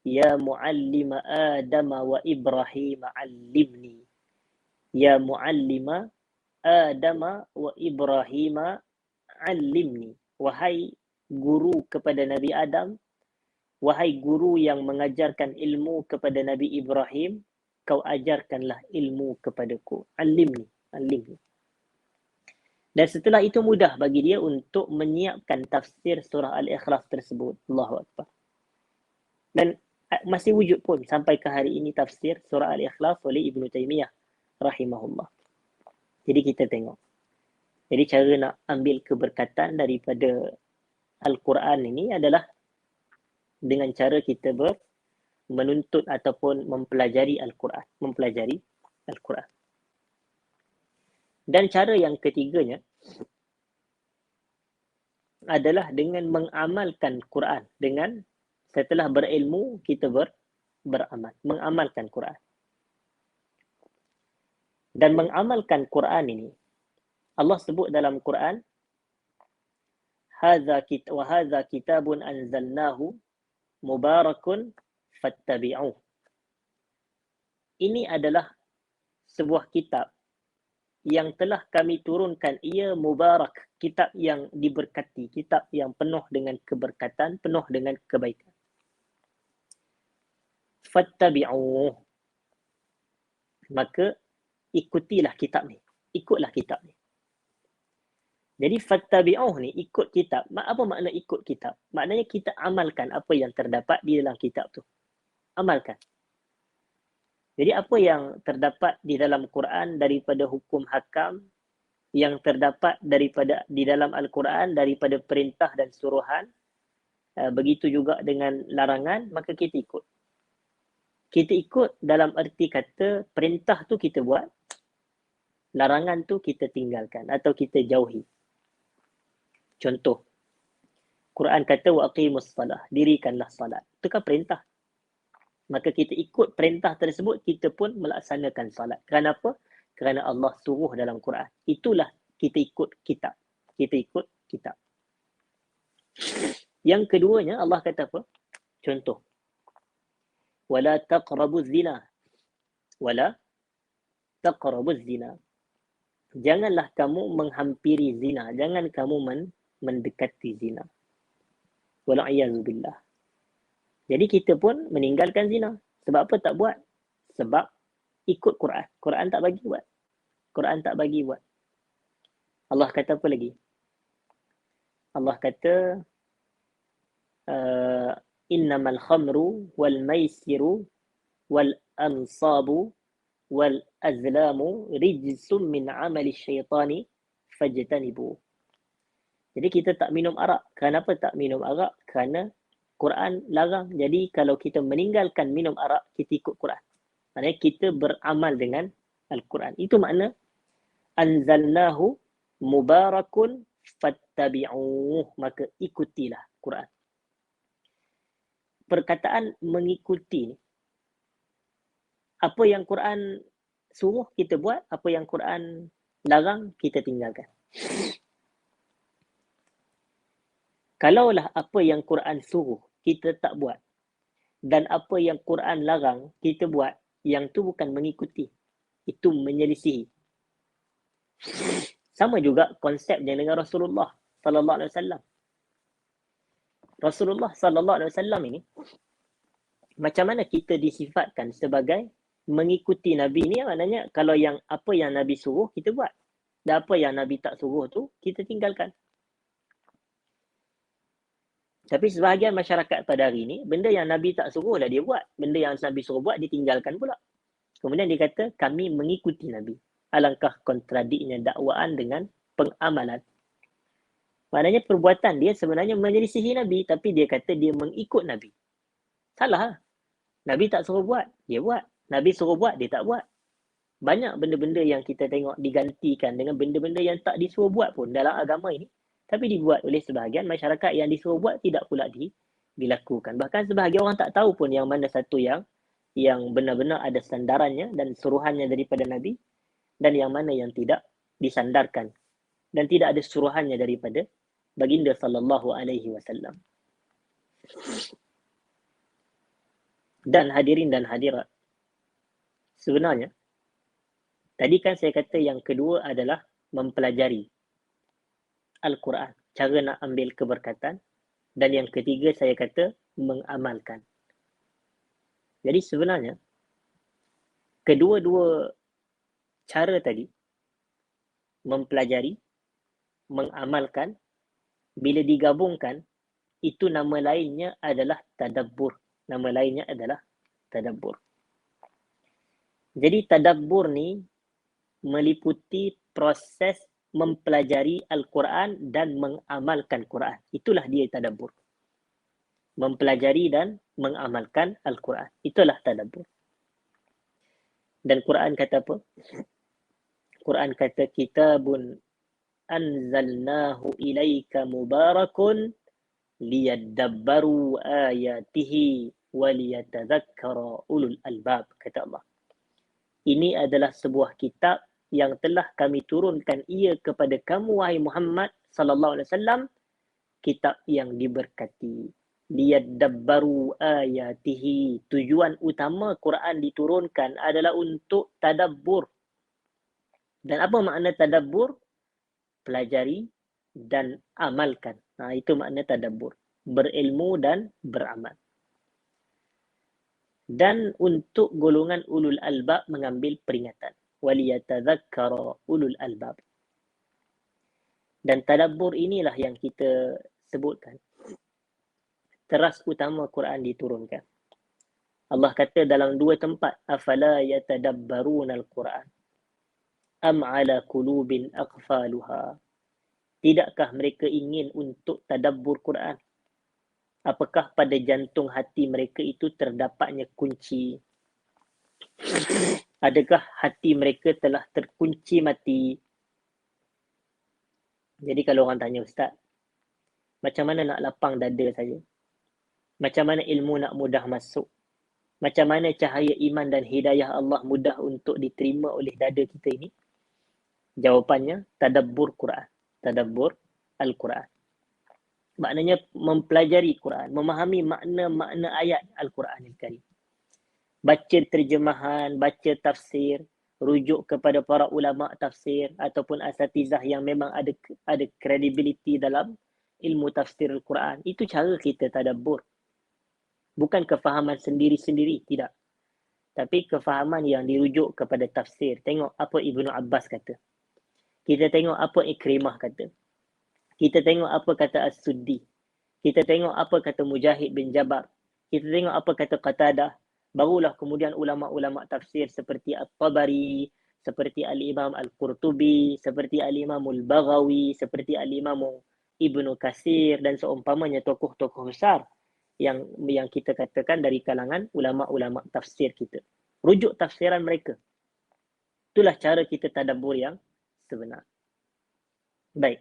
Ya muallima Adam wa Ibrahim allimni. Ya muallima Adam wa Ibrahim allimni. Wahai guru kepada Nabi Adam, wahai guru yang mengajarkan ilmu kepada Nabi Ibrahim, kau ajarkanlah ilmu kepadaku. Allimni, allimni. Dan setelah itu mudah bagi dia untuk menyiapkan tafsir surah Al-Ikhlas tersebut. Allahu Akbar. Dan masih wujud pun sampai ke hari ini tafsir surah Al-Ikhlas oleh Ibnu Taimiyah rahimahullah. Jadi kita tengok. Jadi cara nak ambil keberkatan daripada Al-Quran ini adalah dengan cara kita menuntut ataupun mempelajari Al-Quran. Mempelajari Al-Quran. Dan cara yang ketiganya adalah dengan mengamalkan Quran. Dengan setelah berilmu, kita beramal. Mengamalkan Quran. Dan mengamalkan Quran ini, Allah sebut dalam Quran, wa hadza kitabun anzalnahu mubarakun fattabi'uh. Ini adalah sebuah kitab yang telah kami turunkan, ia mubarak, kitab yang diberkati, kitab yang penuh dengan keberkatan, penuh dengan kebaikan. Fattabi'uh. Maka ikutilah kitab ni. Ikutlah kitab ni. Jadi fattabi'uh ni, ikut kitab. Apa makna ikut kitab? Maknanya kita amalkan apa yang terdapat di dalam kitab tu. Amalkan. Jadi apa yang terdapat di dalam Quran daripada hukum hakam, yang terdapat daripada di dalam Al-Quran daripada perintah dan suruhan, begitu juga dengan larangan, maka kita ikut. Kita ikut dalam erti kata perintah tu kita buat, larangan tu kita tinggalkan atau kita jauhi. Contoh, Quran kata wa aqimus salah, dirikanlah salat. Itu kan perintah. Maka kita ikut perintah tersebut, kita pun melaksanakan salat. Kerana apa? Kerana Allah suruh dalam Quran. Itulah kita ikut kitab. Kita ikut kitab. Yang keduanya, Allah kata apa? Contoh. Wala taqrabuz zina. Wala taqrabuz zina. Janganlah kamu menghampiri zina. Jangan kamu mendekati zina. Wala'iyyazubillah. Jadi kita pun meninggalkan zina. Sebab apa tak buat? Sebab ikut Quran. Quran tak bagi buat. Quran tak bagi buat. Allah kata apa lagi? Allah kata innamal khamru wal maisiru wal ansabu wal azlamu rijsum min amali syaitani fajtanibu. Jadi kita tak minum arak. Kenapa tak minum arak? Kerana Quran larang. Jadi kalau kita meninggalkan minum arak, kita ikut Quran. Maksudnya kita beramal dengan Al-Quran. Itu makna anzalnahu mubarakun fattabi'uh. Maka ikutilah Quran. Perkataan mengikuti ni, apa yang Quran suruh kita buat, apa yang Quran larang kita tinggalkan. Kalaulah apa yang Quran suruh kita tak buat dan apa yang Quran larang kita buat, yang tu bukan mengikuti, itu menyelisihi. Sama juga konsepnya dengan Rasulullah sallallahu alaihi wasallam. Rasulullah sallallahu alaihi wasallam ini, macam mana kita disifatkan sebagai mengikuti Nabi ni? Maknanya kalau yang apa yang Nabi suruh kita buat, dan apa yang Nabi tak suruh tu kita tinggalkan. Tapi sebahagian masyarakat pada hari ini, benda yang Nabi tak suruh lah dia buat. Benda yang Nabi suruh buat, dia tinggalkan pula. Kemudian dia kata, kami mengikuti Nabi. Alangkah kontradiknya dakwaan dengan pengamalan. Maknanya perbuatan dia sebenarnya menyelisihi Nabi, tapi dia kata dia mengikut Nabi. Salah lah. Nabi tak suruh buat, dia buat. Nabi suruh buat, dia tak buat. Banyak benda-benda yang kita tengok digantikan dengan benda-benda yang tak disuruh buat pun dalam agama ini. Tapi dibuat oleh sebahagian masyarakat yang disuruh buat tidak pula dilakukan. Bahkan sebahagian orang tak tahu pun yang mana satu yang benar-benar ada sandarannya dan suruhannya daripada Nabi, dan yang mana yang tidak disandarkan dan tidak ada suruhannya daripada baginda sallallahu alaihi wasallam. Dan hadirin dan hadirat, sebenarnya tadi kan saya kata yang kedua adalah mempelajari Al-Quran, cara nak ambil keberkatan, dan yang ketiga saya kata mengamalkan. Jadi sebenarnya kedua-dua cara tadi, mempelajari mengamalkan, bila digabungkan, itu nama lainnya adalah tadabbur. Nama lainnya adalah tadabbur. Jadi tadabbur ni meliputi proses mempelajari Al-Quran dan mengamalkan Quran. Itulah dia tadabbur. Mempelajari dan mengamalkan Al-Quran. Itulah tadabbur. Dan Quran kata apa? Quran kata kitabun anzalnahu ilaika mubarakun liyadabbaru ayatihi waliyatadhakkara ulul albab, kata Allah. Ini adalah sebuah kitab yang telah kami turunkan ia kepada kamu wahai Muhammad sallallahu alaihi wasallam, kitab yang diberkati. Liyadabbaru ayatihi. Tujuan utama Quran diturunkan adalah untuk tadabbur. Dan apa makna tadabbur? Pelajari dan amalkan. Itu makna tadabbur. Berilmu dan beramal. Dan untuk golongan ulul albab mengambil peringatan. Waliyatadhakkara ulul albab. Dan tadabbur inilah yang kita sebutkan. Teras utama Quran diturunkan. Allah kata dalam dua tempat, afala yatadabbaruna al-Quran am ala qulubin aqfaluha. Tidakkah mereka ingin untuk tadabbur Quran? Apakah pada jantung hati mereka itu terdapatnya kunci? Adakah hati mereka telah terkunci mati? Jadi kalau orang tanya, Ustaz, macam mana nak lapang dada saya? Macam mana ilmu nak mudah masuk? Macam mana cahaya iman dan hidayah Allah mudah untuk diterima oleh dada kita ini? Jawapannya, tadabbur Quran. Tadabbur Al-Quran. Maknanya mempelajari Quran, memahami makna-makna ayat Al-Quran Al-Karim. Baca terjemahan, baca tafsir, rujuk kepada para ulama tafsir ataupun asatizah yang memang ada credibility dalam ilmu tafsir Al-Quran. Itu cara kita tadabbur. Bukan kefahaman sendiri-sendiri, tidak. Tapi kefahaman yang dirujuk kepada tafsir. Tengok apa Ibnu Abbas kata. Kita tengok apa Ikrimah kata. Kita tengok apa kata As-Suddi. Kita tengok apa kata Mujahid bin Jabar. Kita tengok apa kata Qatadah. Barulah kemudian ulama-ulama tafsir seperti At-Tabari, seperti Al-Imam Al-Qurtubi, seperti Al-Imam Al-Baghawi, seperti Al-Imam Ibnu Katsir dan seumpamanya tokoh-tokoh besar yang kita katakan dari kalangan ulama-ulama tafsir kita. Rujuk tafsiran mereka. Itulah cara kita tadabbur yang sebenar. Baik.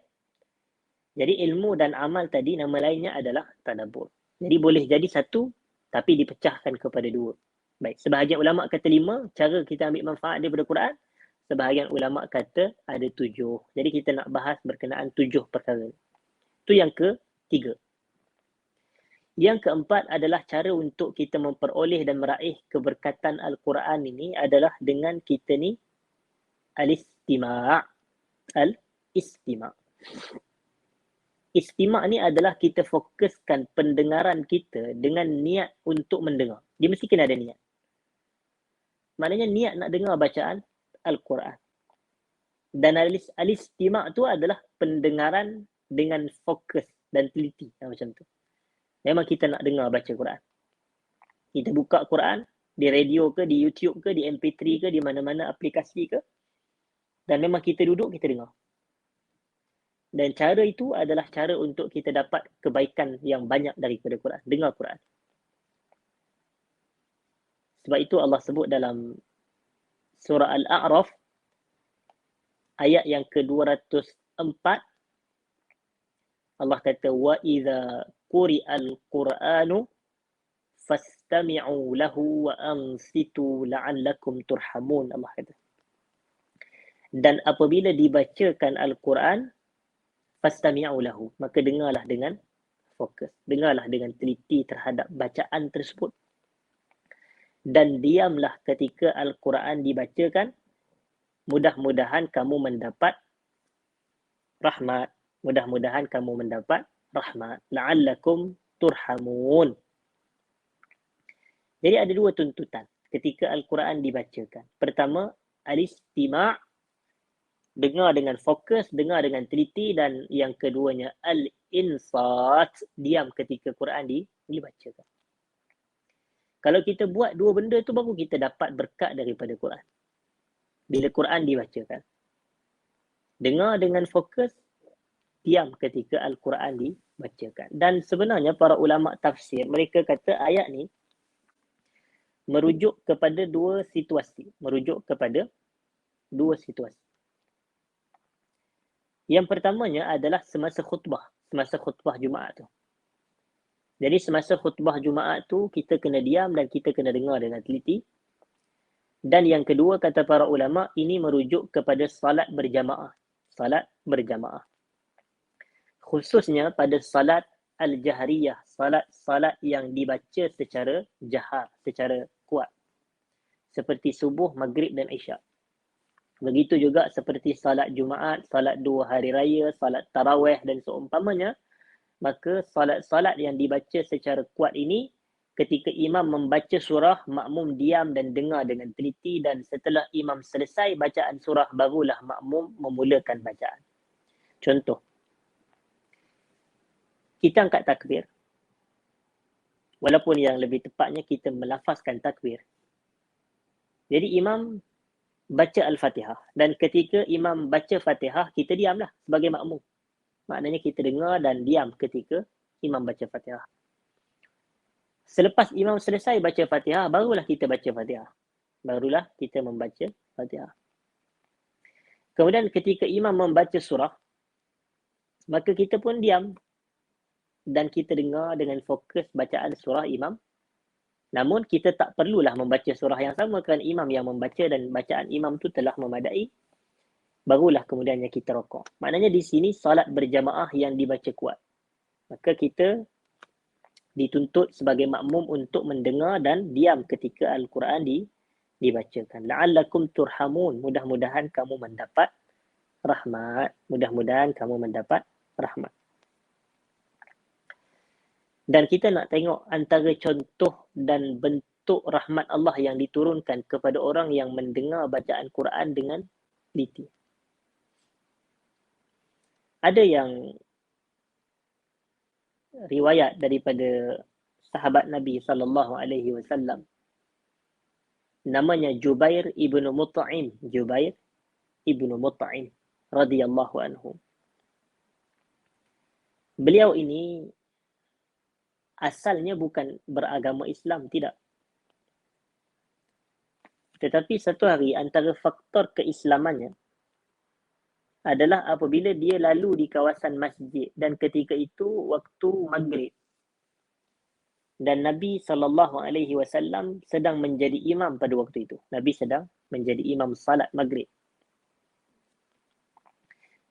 Jadi ilmu dan amal tadi nama lainnya adalah tadabbur. Jadi boleh jadi satu tapi dipecahkan kepada dua. Baik, sebahagian ulama kata 5 cara kita ambil manfaat daripada Quran. Sebahagian ulama kata ada 7. Jadi kita nak bahas berkenaan 7 perkara. Itu yang ketiga. Yang keempat adalah cara untuk kita memperoleh dan meraih keberkatan Al-Quran ini adalah dengan kita ni al-istima'. Al-istima'. Istima' ni adalah kita fokuskan pendengaran kita dengan niat untuk mendengar. Dia mesti kena ada niat. Maknanya niat nak dengar bacaan Al-Quran. Dan al-istima' tu adalah pendengaran dengan fokus dan teliti. Macam tu. Memang kita nak dengar baca Quran. Kita buka Quran di radio ke, di YouTube ke, di MP3 ke, di mana-mana aplikasi ke. Dan memang kita duduk, kita dengar. Dan cara itu adalah cara untuk kita dapat kebaikan yang banyak daripada Quran. Dengar Quran. Sebab itu Allah sebut dalam surah Al-A'raf ayat yang ke-204 Allah kata wa idza quri'al Qur'anu fastami'u lahu wa ansitu la'allakum turhamun. Allah kata. Dan apabila dibacakan Al-Quran fastami'u lahu, maka dengarlah dengan fokus, dengarlah dengan teliti terhadap bacaan tersebut. Dan diamlah ketika Al-Quran dibacakan, mudah-mudahan kamu mendapat rahmat. Mudah-mudahan kamu mendapat rahmat. La'allakum turhamun. Jadi ada dua tuntutan ketika Al-Quran dibacakan. Pertama, al-istima', Dengar dengan fokus, dengar dengan teliti, dan yang keduanya al-insat, diam ketika Quran dibacakan. Kalau kita buat dua benda tu, baru kita dapat berkat daripada Quran. Bila Quran dibacakan. Dengar dengan fokus, diam ketika Al-Quran dibacakan. Dan sebenarnya para ulama tafsir, mereka kata ayat ni merujuk kepada dua situasi. Yang pertamanya adalah semasa khutbah Jumaat tu. Jadi semasa khutbah Jumaat tu, kita kena diam dan kita kena dengar dengan teliti. Dan yang kedua, kata para ulama, ini merujuk kepada salat berjamaah. Khususnya pada salat al-jahriyah, salat yang dibaca secara jahar, secara kuat. Seperti subuh, maghrib dan isyak. Begitu juga seperti salat Jumaat, salat 2 hari raya, salat tarawih dan seumpamanya. Maka salat-salat yang dibaca secara kuat ini, ketika imam membaca surah, makmum diam dan dengar dengan teliti, dan setelah imam selesai bacaan surah, barulah makmum memulakan bacaan. Contoh, kita angkat takbir. Walaupun yang lebih tepatnya kita melafazkan takbir. Jadi imam baca Al-Fatihah, dan ketika imam baca Fatihah, kita diamlah sebagai makmum. Maknanya kita dengar dan diam ketika imam baca Fatihah. Selepas imam selesai baca Fatihah, barulah kita baca Fatihah. Barulah kita membaca Fatihah. Kemudian ketika imam membaca surah, maka kita pun diam dan kita dengar dengan fokus bacaan surah imam. Namun kita tak perlulah membaca surah yang sama kerana imam yang membaca dan bacaan imam tu telah memadai. Barulah kemudiannya kita rokok. Maknanya di sini salat berjamaah yang dibaca kuat. Maka kita dituntut sebagai makmum untuk mendengar dan diam ketika Al-Quran dibacakan. La'allakum turhamun. Mudah-mudahan kamu mendapat rahmat. Dan kita nak tengok antara contoh dan bentuk rahmat Allah yang diturunkan kepada orang yang mendengar bacaan Quran dengan teliti. Ada yang riwayat daripada sahabat Nabi SAW. Namanya Jubair ibnu Mut'im radhiyallahu anhu. Beliau ini asalnya bukan beragama Islam, tidak. Tetapi satu hari antara faktor keislamannya adalah apabila dia lalu di kawasan masjid, dan ketika itu waktu maghrib. Dan Nabi SAW sedang menjadi imam pada waktu itu. Nabi sedang menjadi imam salat maghrib.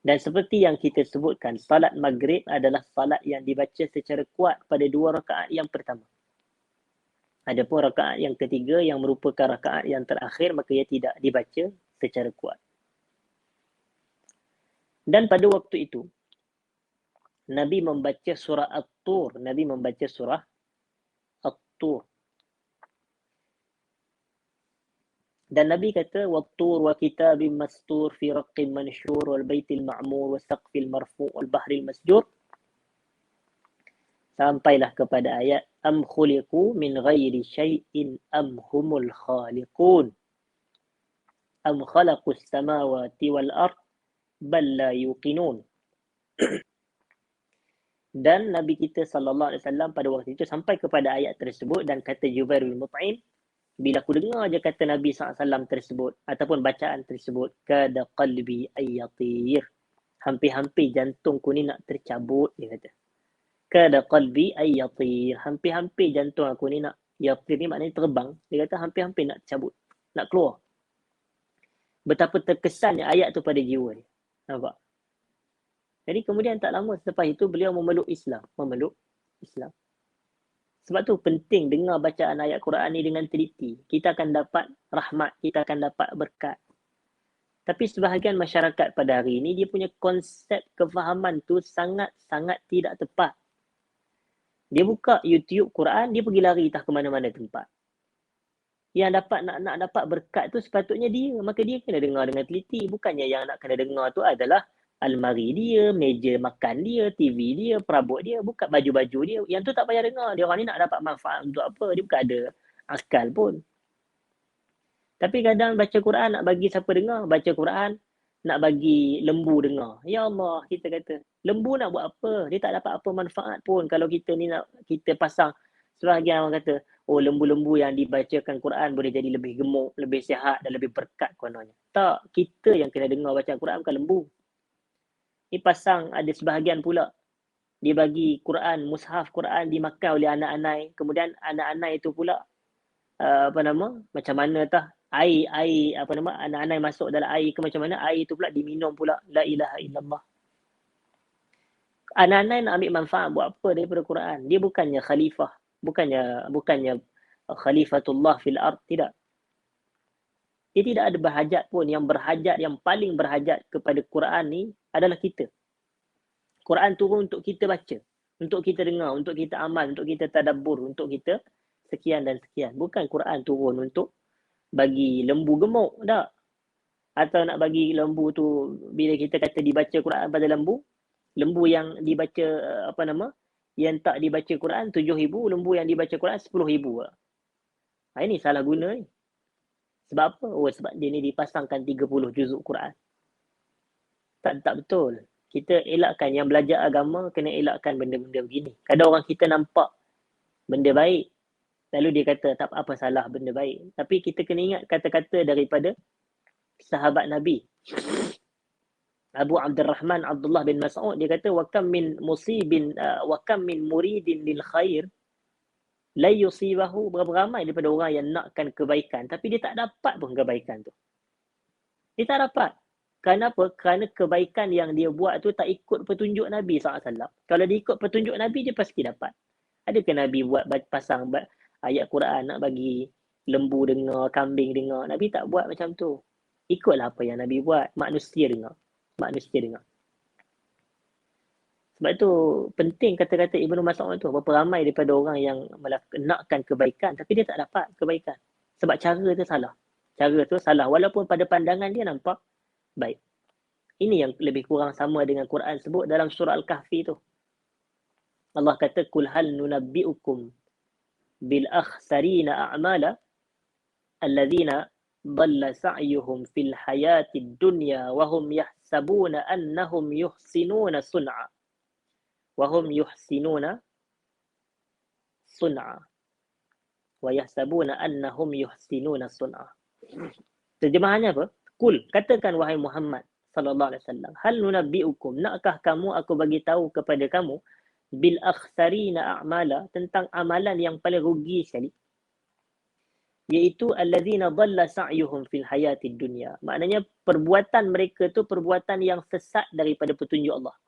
Dan seperti yang kita sebutkan, salat maghrib adalah salat yang dibaca secara kuat pada 2 rakaat yang pertama. Adapun rakaat yang ketiga yang merupakan rakaat yang terakhir, maka ia tidak dibaca secara kuat. Dan pada waktu itu, Nabi membaca surah At-Tur. Dan Nabi kata, Wat-Tur wa kitabim mastur fi raqqin manshur wal baitil ma'mur was saqfil marfu' wal bahril masjur. Sampailah kepada ayat, Am khuliqu min ghairi syai'in am humul khaliqun. Am khalaqus samawati wal ard bal la yuqinun. Dan Nabi kita SAW pada waktu itu sampai kepada ayat tersebut, dan kata Jubair bin Mut'im, bila aku dengar je kata Nabi SAW tersebut ataupun bacaan tersebut, kada qalbi ayyatir, hampir-hampir jantungku ni nak tercabut, dia kata. Kada qalbi ayyatir, hampir-hampir jantung aku ni nak, yatir ni maknanya terbang, dia kata hampir-hampir nak cabut, nak keluar. Betapa terkesannya ayat tu pada jiwa dia. Nampak? Jadi kemudian tak lama selepas itu beliau memeluk Islam. Sebab tu penting dengar bacaan ayat Quran ni dengan teliti. Kita akan dapat rahmat, kita akan dapat berkat. Tapi sebahagian masyarakat pada hari ini, dia punya konsep kefahaman tu sangat-sangat tidak tepat. Dia buka YouTube Quran, dia pergi lari entah ke mana-mana tempat. Yang nak dapat berkat tu sepatutnya dia. Maka dia kena dengar dengan teliti. Bukannya yang nak kena dengar tu adalah almari dia, meja makan dia, TV dia, perabot dia, bukan baju-baju dia. Yang tu tak payah dengar. Dia orang ni nak dapat manfaat untuk apa? Dia bukan ada akal pun. Tapi kadang baca Quran nak bagi siapa dengar? Baca Quran nak bagi lembu dengar. Ya Allah, kita kata. Lembu nak buat apa? Dia tak dapat apa manfaat pun. Kalau kita ni nak kita pasang, sebahagian orang kata, oh lembu-lembu yang dibacakan Quran boleh jadi lebih gemuk, lebih sihat dan lebih berkat kononnya. Tak, kita yang kena dengar bacaan Quran bukan lembu. Ni pasang ada sebahagian pula dia bagi Quran, mushaf Quran dimakan oleh anak-anak. Kemudian anak-anak itu pula macam mana tah air anak-anak masuk dalam air ke macam mana, air itu pula diminum pula. La ilaha illallah. Anak-anak nak ambil manfaat buat apa daripada Quran? Dia bukannya khalifah, bukannya khalifatullah fil ard, tidak. Dia tidak ada berhajat pun. Yang paling berhajat kepada Quran ni adalah kita. Quran turun untuk kita baca, untuk kita dengar, untuk kita amal, untuk kita tadabbur, untuk kita sekian dan sekian. Bukan Quran turun untuk bagi lembu gemuk, tak. Atau nak bagi lembu tu, bila kita kata dibaca Quran pada lembu yang dibaca yang tak dibaca Quran 7,000, lembu yang dibaca Quran 10,000. Ini salah guna ni. Sebab apa? Oh, sebab dia ni dipasangkan 30 juzuk Quran. Tak betul. Kita elakkan, yang belajar agama kena elakkan benda-benda begini. Kadang orang kita nampak benda baik, lalu dia kata tak apa salah benda baik. Tapi kita kena ingat kata-kata daripada sahabat Nabi. Abu Abdurrahman Abdullah bin Mas'ud, dia kata wa kam min muridin lil khair la yusibahu, berapa ramai daripada orang yang nakkan kebaikan tapi dia tak dapat pun kebaikan tu. Dia tak dapat. Kenapa? Kerana kebaikan yang dia buat tu tak ikut petunjuk Nabi SAW. Kalau dia ikut petunjuk Nabi, dia pasti dapat. Adakah Nabi buat pasang ayat Quran nak bagi lembu dengar, kambing dengar? Nabi tak buat macam tu. Ikutlah apa yang Nabi buat. Manusia dengar. Sebab tu penting kata-kata Ibnu Mas'ud tu. Berapa ramai daripada orang yang nakkan kebaikan tapi dia tak dapat kebaikan. Sebab cara tu salah. Walaupun pada pandangan dia nampak baik. Ini yang lebih kurang sama dengan Quran sebut dalam surah Al-Kahfi tu. Allah kata kul hal nunabbiukum bil akhsarina a'mala alladzina dhalla sa'yuhum fil hayatid dunya wa hum yahsabuna annahum yuhsinuna sun'a. Wahum yuhsinuna sun'a wa yahsabuna annahum yuhsinuna sun'a. Terjemahannya apa? Kul, katakan wahai Muhammad sallallahu alaihi wasallam, hal nunabbiukum, nakkah kamu aku bagi tahu kepada kamu bil akhsarina a'mala, tentang amalan yang paling rugi sekali, iaitu allazina dhalla sa'yuhum fil hayatid dunya. Maknanya perbuatan mereka tu perbuatan yang sesat daripada petunjuk Allah.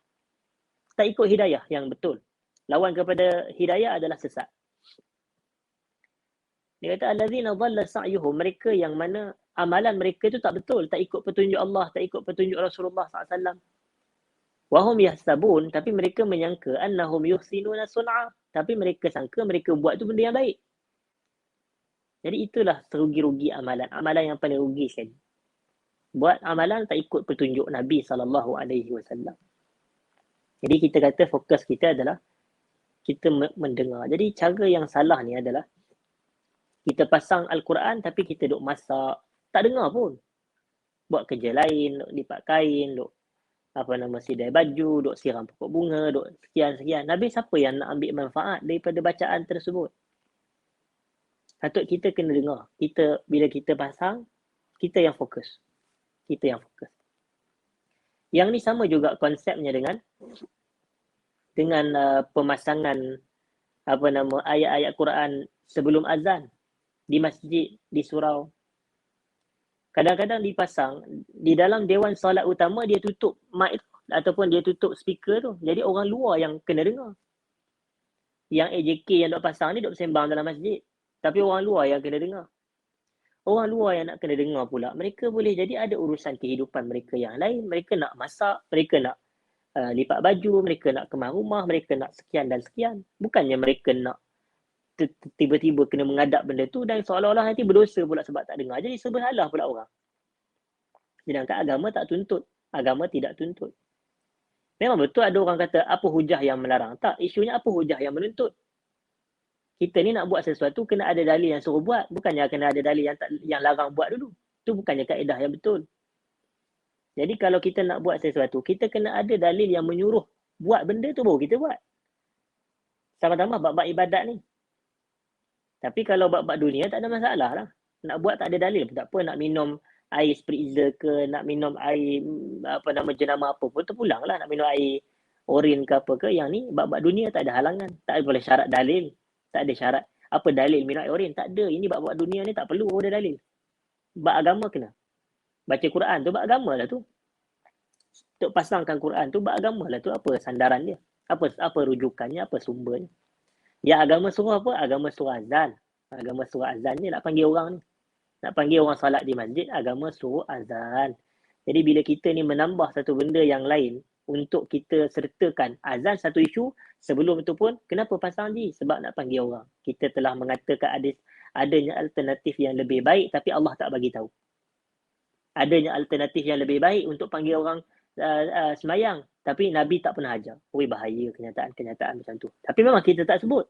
Tak ikut hidayah yang betul. Lawan kepada hidayah adalah sesat. Dia kata allazina dhalla sa'yuhum, mereka yang mana amalan mereka itu tak betul, tak ikut petunjuk Allah, tak ikut petunjuk Rasulullah SAW. Wahum yahsabun, tapi mereka menyangka annahum yuhsinuna sun'a, tapi mereka sangka mereka buat tu benda yang baik. Jadi itulah serugi-rugi amalan yang paling rugi sekali. Buat amalan tak ikut petunjuk Nabi SAW. Jadi kita kata fokus kita adalah kita mendengar. Jadi cara yang salah ni adalah kita pasang Al-Quran tapi kita duk masak, tak dengar pun. Buat kerja lain, duk lipat kain, duk sidai baju, duk siram pokok bunga, duk sekian-sekian. Nabi siapa yang nak ambil manfaat daripada bacaan tersebut? Patut kita kena dengar. Bila kita pasang, kita yang fokus. Yang ni sama juga konsepnya dengan pemasangan ayat-ayat Quran sebelum azan di masjid, di surau. Kadang-kadang dipasang di dalam dewan solat utama, dia tutup mic ataupun dia tutup speaker tu. Jadi orang luar yang kena dengar. Yang AJK yang duk pasang ni duk sembang dalam masjid. Tapi orang luar yang kena dengar. Orang luar yang nak kena dengar pula, mereka boleh jadi ada urusan kehidupan mereka yang lain. Mereka nak masak, mereka nak lipat baju, mereka nak kemas rumah, mereka nak sekian dan sekian. Bukannya mereka nak tiba-tiba kena mengadap benda tu dan seolah-olah nanti berdosa pula sebab tak dengar. Jadi sebenarnya pula orang. Sedangkan agama tak tuntut. Agama tidak tuntut. Memang betul ada orang kata apa hujah yang melarang. Tak, isunya apa hujah yang menuntut. Kita ni nak buat sesuatu kena ada dalil yang suruh buat. Bukannya kena ada dalil yang larang buat dulu. Itu bukannya kaedah yang betul. Jadi kalau kita nak buat sesuatu, kita kena ada dalil yang menyuruh buat benda tu baru kita buat. Sama-sama bab-bab ibadat ni. Tapi kalau bab-bab dunia tak ada masalah lah. Nak buat tak ada dalil pun tak apa. Nak minum air spritzer ke, nak minum air jenama apa pun terpulang lah. Nak minum air orin ke apa ke. Yang ni bab-bab dunia tak ada halangan. Tak boleh syarat dalil. Tak ada syarat. Apa dalil minum air orin? Tak ada. Ini bab-bab dunia ni tak perlu ada dalil. Bab agama kena. Baca Quran tu bab agama lah tu. Untuk pasangkan Quran tu bab agama lah tu. Apa sandaran dia? Apa rujukannya? Apa sumbernya? Ya agama suruh apa? Agama suruh azan. Agama suruh azan ni nak panggil orang ni. Nak panggil orang salat di masjid, agama suruh azan. Jadi bila kita ni menambah satu benda yang lain untuk kita sertakan azan satu isu, sebelum itu pun kenapa pasang ni? Sebab nak panggil orang. Kita telah mengatakan adanya alternatif yang lebih baik tapi Allah tak bagi tahu. Adanya alternatif yang lebih baik untuk panggil orang semayang tapi Nabi tak pernah ajar. Bahaya kenyataan-kenyataan macam tu. Tapi memang kita tak sebut.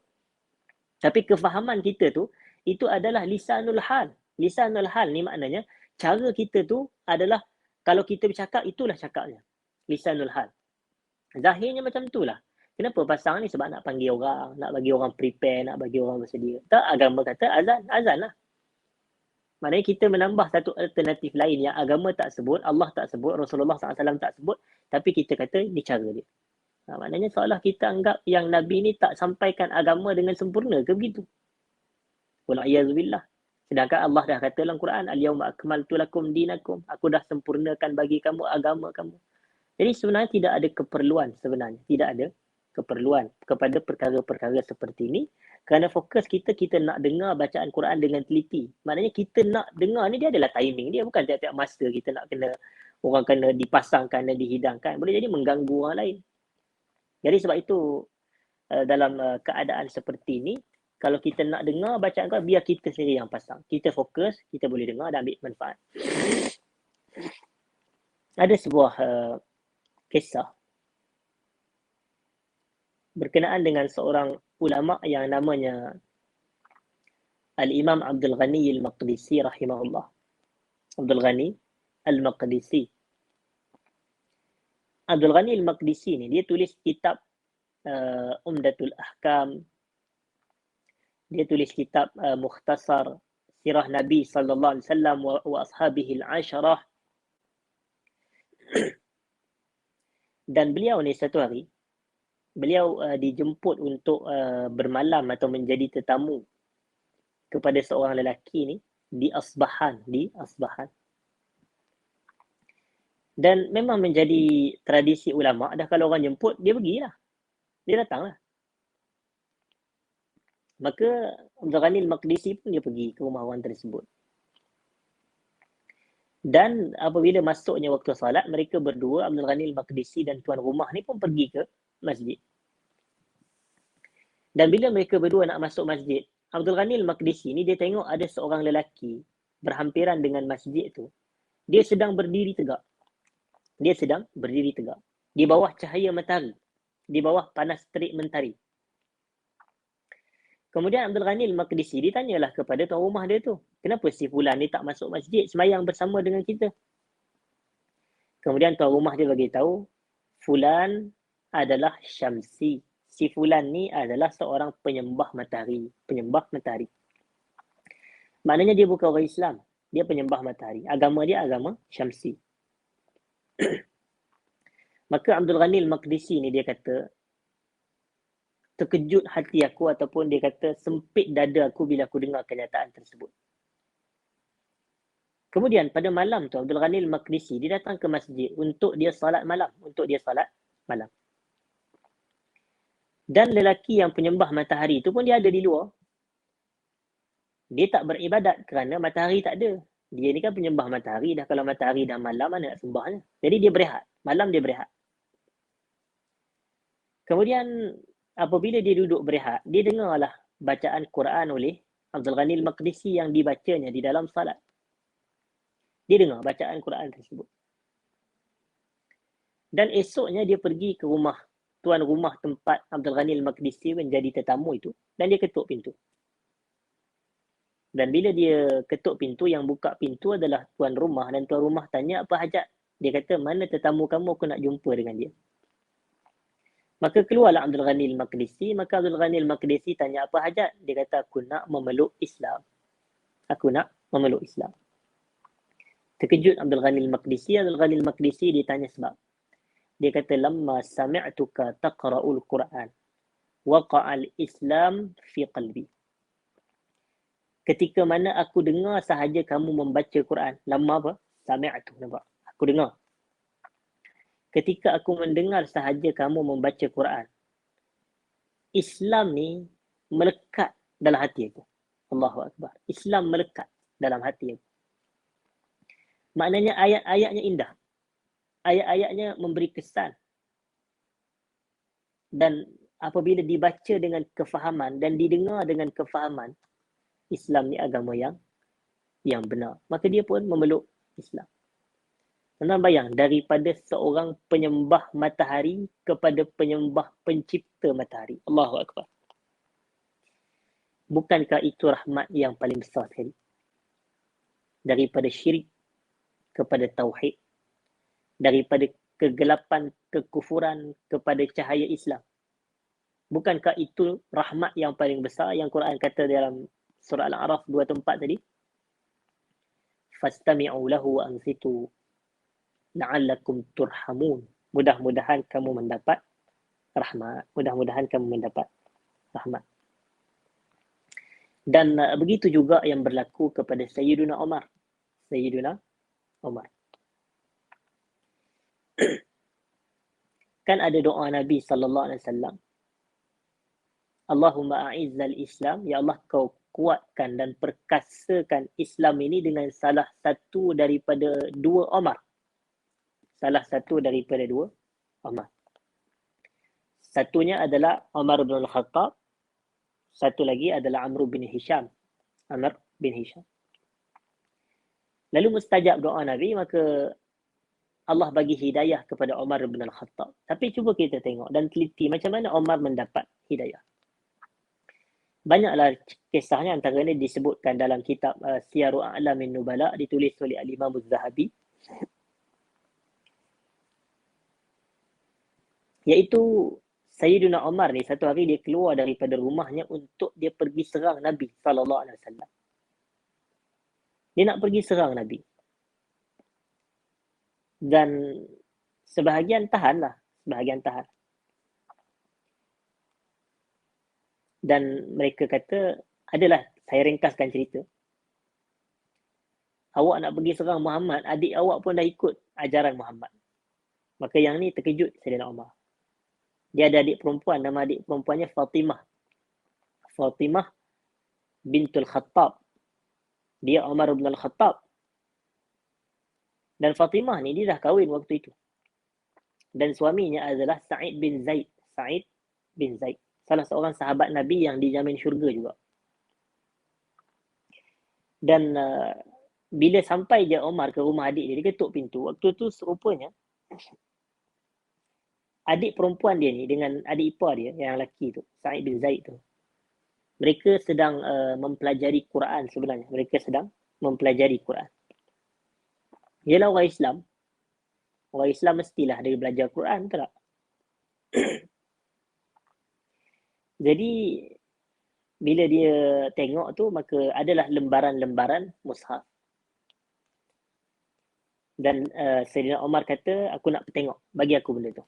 Tapi kefahaman kita tu, itu adalah lisanul hal. Lisanul hal ni maknanya, cara kita tu adalah, kalau kita bercakap, itulah cakapnya. Lisanul hal. Zahirnya macam tu lah. Kenapa pasang ni? Sebab nak panggil orang, nak bagi orang prepare, nak bagi orang bersedia. Tak, agama kata azan lah. Maknanya kita menambah satu alternatif lain yang agama tak sebut, Allah tak sebut, Rasulullah SAW tak sebut, tapi kita kata ni cara dia. Maknanya seolah kita anggap yang Nabi ni tak sampaikan agama dengan sempurna ke begitu. Wal'iyadzubillah. Sedangkan Allah dah kata dalam Quran, Al-yawma akmaltu lakum dinakum. Aku dah sempurnakan bagi kamu agama kamu. Jadi sebenarnya tidak ada keperluan sebenarnya. Tidak ada keperluan kepada perkara-perkara seperti ini. Kerana fokus kita nak dengar bacaan Quran dengan teliti. Maknanya kita nak dengar ni dia adalah timing dia. Bukan tiap-tiap masa kita nak orang kena dipasangkan dan dihidangkan. Boleh jadi mengganggu orang lain. Jadi sebab itu dalam keadaan seperti ini, kalau kita nak dengar bacaan Quran, biar kita sendiri yang pasang. Kita fokus, kita boleh dengar dan ambil manfaat. Ada sebuah kisah berkenaan dengan seorang ulama yang namanya Al-Imam Abdul Ghani Al-Maqdisi rahimahullah. Abdul Ghani Al-Maqdisi. Abdul Ghani Al-Maqdisi ni dia tulis kitab Umdatul Ahkam. Dia tulis kitab Mukhtasar Sirah Nabi sallallahu alaihi wasallam wa ashabihi al-asharah. Dan beliau ni satu hari beliau dijemput untuk bermalam atau menjadi tetamu kepada seorang lelaki ni di Asbahan. Dan memang menjadi tradisi ulama, dah kalau orang jemput, dia pergilah. Dia datanglah. Maka Abdul Ghani Al-Maqdisi pun dia pergi ke rumah orang tersebut. Dan apabila masuknya waktu salat, mereka berdua, Abdul Ghani Al-Maqdisi dan tuan rumah ni pun pergi ke masjid. Dan bila mereka berdua nak masuk masjid, Abdul Ghani Al-Maqdisi ni dia tengok ada seorang lelaki berhampiran dengan masjid tu. Dia sedang berdiri tegak. Di bawah cahaya matahari. Di bawah panas terik mentari. Kemudian Abdul Ghani Al-Maqdisi ditanyalah kepada tuan rumah dia tu, kenapa si fulan ni tak masuk masjid semayang bersama dengan kita? Kemudian tuan rumah dia bagi tahu, fulan adalah Syamsi. Si fulan ni adalah seorang penyembah matahari. Maknanya dia bukan orang Islam. Dia penyembah matahari. Agama dia agama Syamsi. Maka Abdul Ghani Al-Maqdisi ni dia kata, terkejut hati aku, ataupun dia kata sempit dada aku bila aku dengar kenyataan tersebut. Kemudian pada malam tu Abdul Ghani Al-Maqdisi dia datang ke masjid untuk dia salat malam. Dan lelaki yang penyembah matahari tu pun dia ada di luar. Dia tak beribadat kerana matahari tak ada. Dia ni kan penyembah matahari, dah kalau matahari dah malam mana nak sembahnya. Jadi dia berehat. Malam dia berehat. Kemudian apabila dia duduk berehat, dia dengarlah bacaan Quran oleh Abdul Ghani Al-Maqdisi yang dibacanya di dalam salat. Dia dengar bacaan Quran tersebut. Dan esoknya dia pergi ke rumah, tuan rumah tempat Abdul Ghani Al-Maqdisi menjadi tetamu itu, dan dia ketuk pintu. Dan bila dia ketuk pintu, yang buka pintu adalah tuan rumah, dan tuan rumah tanya apa hajat. Dia kata, mana tetamu kamu, aku nak jumpa dengan dia. Maka keluarlah Abdul Ghani Al-Maqdisi, maka Abdul Ghani Al-Maqdisi tanya apa hajat. Dia kata, aku nak memeluk Islam. Aku nak memeluk Islam. Terkejut Abdul Ghani Al-Maqdisi. Abdul Ghani Al-Maqdisi ditanya sebab. Dia kata, lamma sami'tuka taqra'ul Quran, waqa'al Islam fi qalbi. Ketika mana aku dengar sahaja kamu membaca Quran. Lama apa? Sami'tu, nampak? Aku dengar. Ketika aku mendengar sahaja kamu membaca Quran, Islam ni melekat dalam hati aku. Allahu Akbar. Islam melekat dalam hati aku. Maknanya ayat-ayatnya indah. Ayat-ayatnya memberi kesan. Dan apabila dibaca dengan kefahaman dan didengar dengan kefahaman, Islam ni agama yang benar. Maka dia pun memeluk Islam. Anda bayang, daripada seorang penyembah matahari kepada penyembah pencipta matahari. Allahu Akbar. Bukankah itu rahmat yang paling besar sekali? Daripada syirik kepada tauhid. Daripada kegelapan, kekufuran kepada cahaya Islam. Bukankah itu rahmat yang paling besar yang Quran kata dalam surah Al-A'raf 2 tempat tadi? Fastami'u lahu wa ansitu la'allakum turhamun. Mudah-mudahan kamu mendapat rahmat. Mudah-mudahan kamu mendapat rahmat. Dan begitu juga yang berlaku kepada Sayyiduna Umar. Sayyiduna Umar. Kan ada doa Nabi SAW. Allahumma a'izzal Islam. Ya Allah, kau kuatkan dan perkasakan Islam ini dengan salah satu daripada dua Umar. Salah satu daripada dua Umar. Satunya adalah Umar bin Al-Khattab. Satu lagi adalah Amr bin Hisham. Amr bin Hisham. Lalu mustajab doa Nabi, maka Allah bagi hidayah kepada Umar bin Al-Khattab. Tapi cuba kita tengok dan teliti macam mana Umar mendapat hidayah. Banyaklah kisahnya, antaranya disebutkan dalam kitab Siyaru A'lamin Nubala, ditulis oleh Al-Imam Az-Zahabi. Iaitu Sayyiduna Umar ni satu hari dia keluar daripada rumahnya untuk dia pergi serang Nabi SAW. Dia nak pergi serang Nabi. Dan sebahagian tahan. Dan mereka kata, adalah saya ringkaskan cerita. Awak nak pergi serang Muhammad, adik awak pun dah ikut ajaran Muhammad. Maka yang ni terkejut Sayyidina Umar. Dia ada adik perempuan, nama adik perempuannya Fatimah. Fatimah bintul Khattab. Dia Umar bin Al-Khattab. Dan Fatimah ni dia dah kahwin waktu itu. Dan suaminya adalah Sa'id bin Zaid. Sa'id bin Zaid. Salah seorang sahabat Nabi yang dijamin syurga juga. Dan bila sampai je Umar ke rumah adik dia, dia ketuk pintu. Waktu tu serupanya adik perempuan dia ni dengan adik ipar dia yang lelaki tu, Sa'id bin Zaid tu, mereka sedang mempelajari Quran sebenarnya. Mereka sedang mempelajari Quran. Ialah orang Islam. Orang Islam mestilah dia belajar Quran, tak? Jadi bila dia tengok tu, maka adalah lembaran-lembaran mushaf. Dan Sayyidina Umar kata, aku nak tengok, bagi aku benda tu.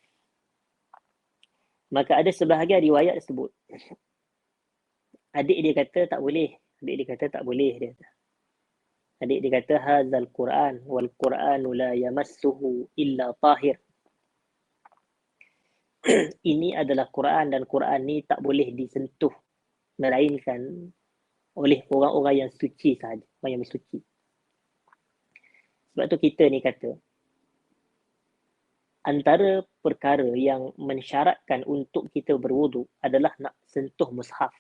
Maka ada sebahagian riwayat tersebut. Adik dia kata tak boleh. Dia kata, hazal Quran wal Quranu la yamassuhu illa tahir. Ini adalah Quran dan Quran ni tak boleh disentuh melainkan oleh orang-orang yang suci sahaja, orang yang bersuci. Sebab tu kita ni kata, antara perkara yang mensyaratkan untuk kita berwudu adalah nak sentuh mushaf.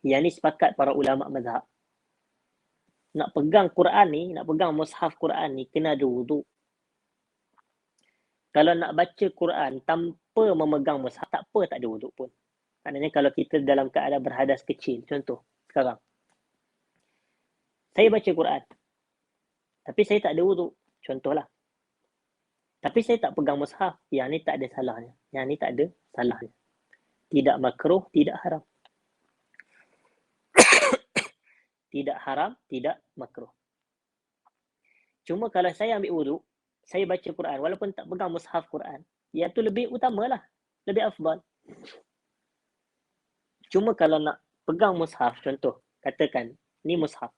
Yang ni sepakat para ulama mazhab. Nak pegang Quran ni, nak pegang mushaf Quran ni, kena ada wuduk. Kalau nak baca Quran tanpa memegang mushaf, tak apa, tak ada wuduk pun. Maknanya kalau kita dalam keadaan berhadas kecil, contoh sekarang. Saya baca Quran, tapi saya tak ada wuduk. Contohlah. Tapi saya tak pegang mushaf. Yang ni tak ada salahnya. Yang ni tak ada salahnya. Tidak makruh, tidak haram. Tidak haram, tidak makruh. Cuma kalau saya ambil wuduk, saya baca Quran, walaupun tak pegang mushaf Quran, yang tu lebih utamalah. Lebih afdal. Cuma kalau nak pegang mushaf, contoh, katakan, ni mushaf.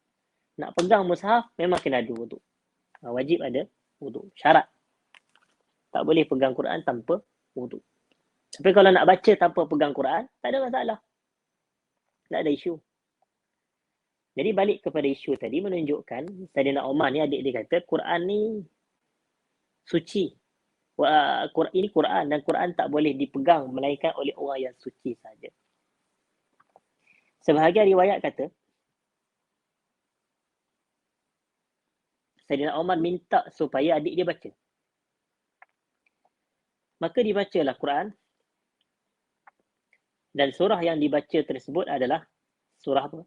Nak pegang mushaf, memang kena ada wuduk. Wajib ada wuduk. Syarat. Tak boleh pegang Quran tanpa wuduk. Tapi kalau nak baca tanpa pegang Quran, tak ada masalah. Tak ada isu. Jadi balik kepada isu tadi menunjukkan Saidina Umar ni, adik dia kata Quran ni suci. Ini Quran, dan Quran tak boleh dipegang melainkan oleh orang yang suci saja. Sebahagian riwayat kata Saidina Umar minta supaya adik dia baca. Maka dibacalah Quran. Dan surah yang dibaca tersebut adalah surah apa?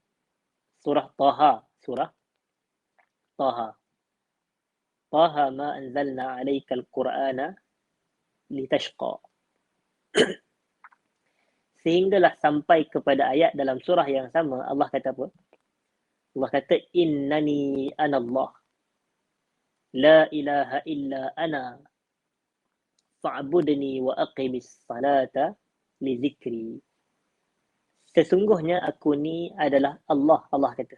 Surah Taha. Surah Taha. Taha ma anzalna alaika al-Qur'ana litashqa. Sehinggalah sampai kepada ayat dalam surah yang sama, Allah kata apa? Allah kata, innani anallah. La ilaha illa ana. Fa'budni wa aqimis salata li zikri. Sesungguhnya aku ni adalah Allah. Allah kata.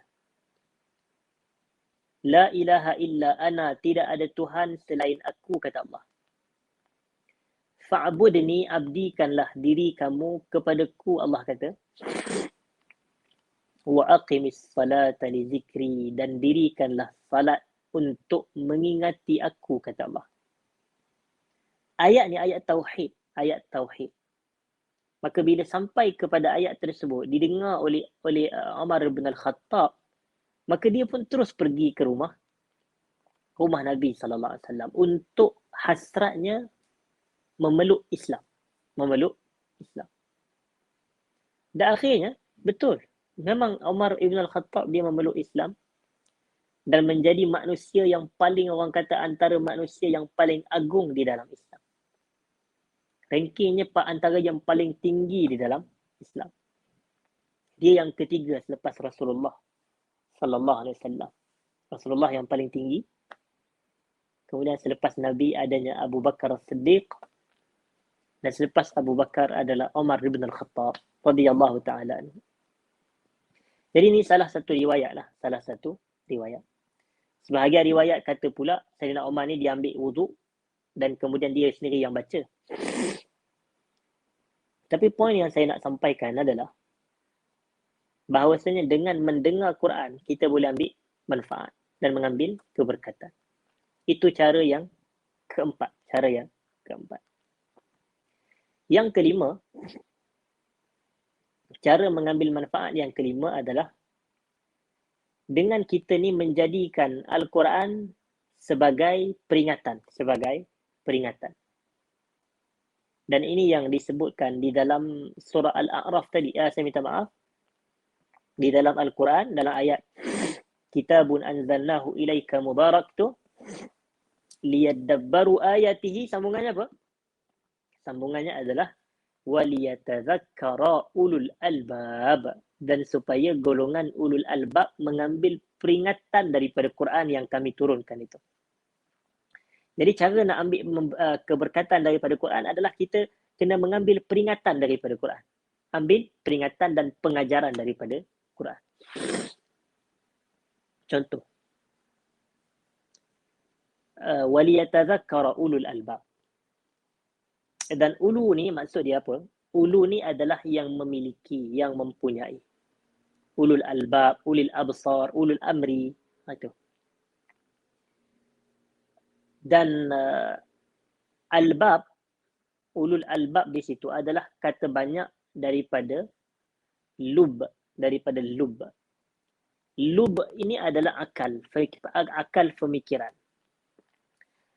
La ilaha illa ana. Tidak ada Tuhan selain aku, kata Allah. Fa'budni, abdikanlah diri kamu kepadaku, Allah kata. Wa aqimis salata li zikri, dan dirikanlah salat untuk mengingati aku, kata Allah. Ayat ni ayat tauhid, ayat tauhid. Maka bila sampai kepada ayat tersebut didengar oleh Umar bin Al-Khattab, maka dia pun terus pergi ke rumah Nabi sallallahu alaihi wasallam untuk hasratnya memeluk Islam. Memeluk Islam. Dan akhirnya, betul. Memang Umar ibn Al-Khattab dia memeluk Islam dan menjadi manusia yang paling, orang kata antara manusia yang paling agung di dalam Islam. Rankingnya antara yang paling tinggi di dalam Islam. Dia yang ketiga selepas Rasulullah sallallahu alaihi wasallam. Rasulullah yang paling tinggi. Kemudian selepas Nabi adanya Abu Bakar As-Siddiq, dan selepas Abu Bakar adalah Umar ibn Al-Khattab radhiyallahu taala anhu. Jadi ini salah satu riwayat lah, salah satu riwayat. Sebahagian riwayat kata pula Saidina Umar ni dia ambil wuduk dan kemudian dia sendiri yang baca. Tapi poin yang saya nak sampaikan adalah bahawasanya dengan mendengar Quran kita boleh ambil manfaat dan mengambil keberkatan. Itu cara yang keempat, cara yang keempat. Yang kelima, cara mengambil manfaat yang kelima adalah dengan kita ni menjadikan Al-Quran sebagai peringatan, Dan ini yang disebutkan di dalam surah Al-A'raf tadi. Saya minta maaf. Di dalam Al-Quran, dalam ayat Kitabun anzalnahu ilaika mubarak tu, liyadabbaru ayatihi, sambungannya apa? Sambungannya adalah waliyatadzakkara ulul albab, dan supaya golongan ulul albab mengambil peringatan daripada Quran yang kami turunkan itu. Jadi cara nak ambil keberkatan daripada Quran adalah kita kena mengambil peringatan daripada Quran. Ambil peringatan dan pengajaran daripada Quran. Contoh. Waliyatadzakkara ulul albab. Dan ulu ni maksud dia apa? Ulu ni adalah yang memiliki, yang mempunyai. Ulul albab, ulil absar, ulul amri. Itu. Dan albab, ulul albab di situ adalah kata banyak daripada lub. daripada lub. Lub ini adalah akal pemikiran.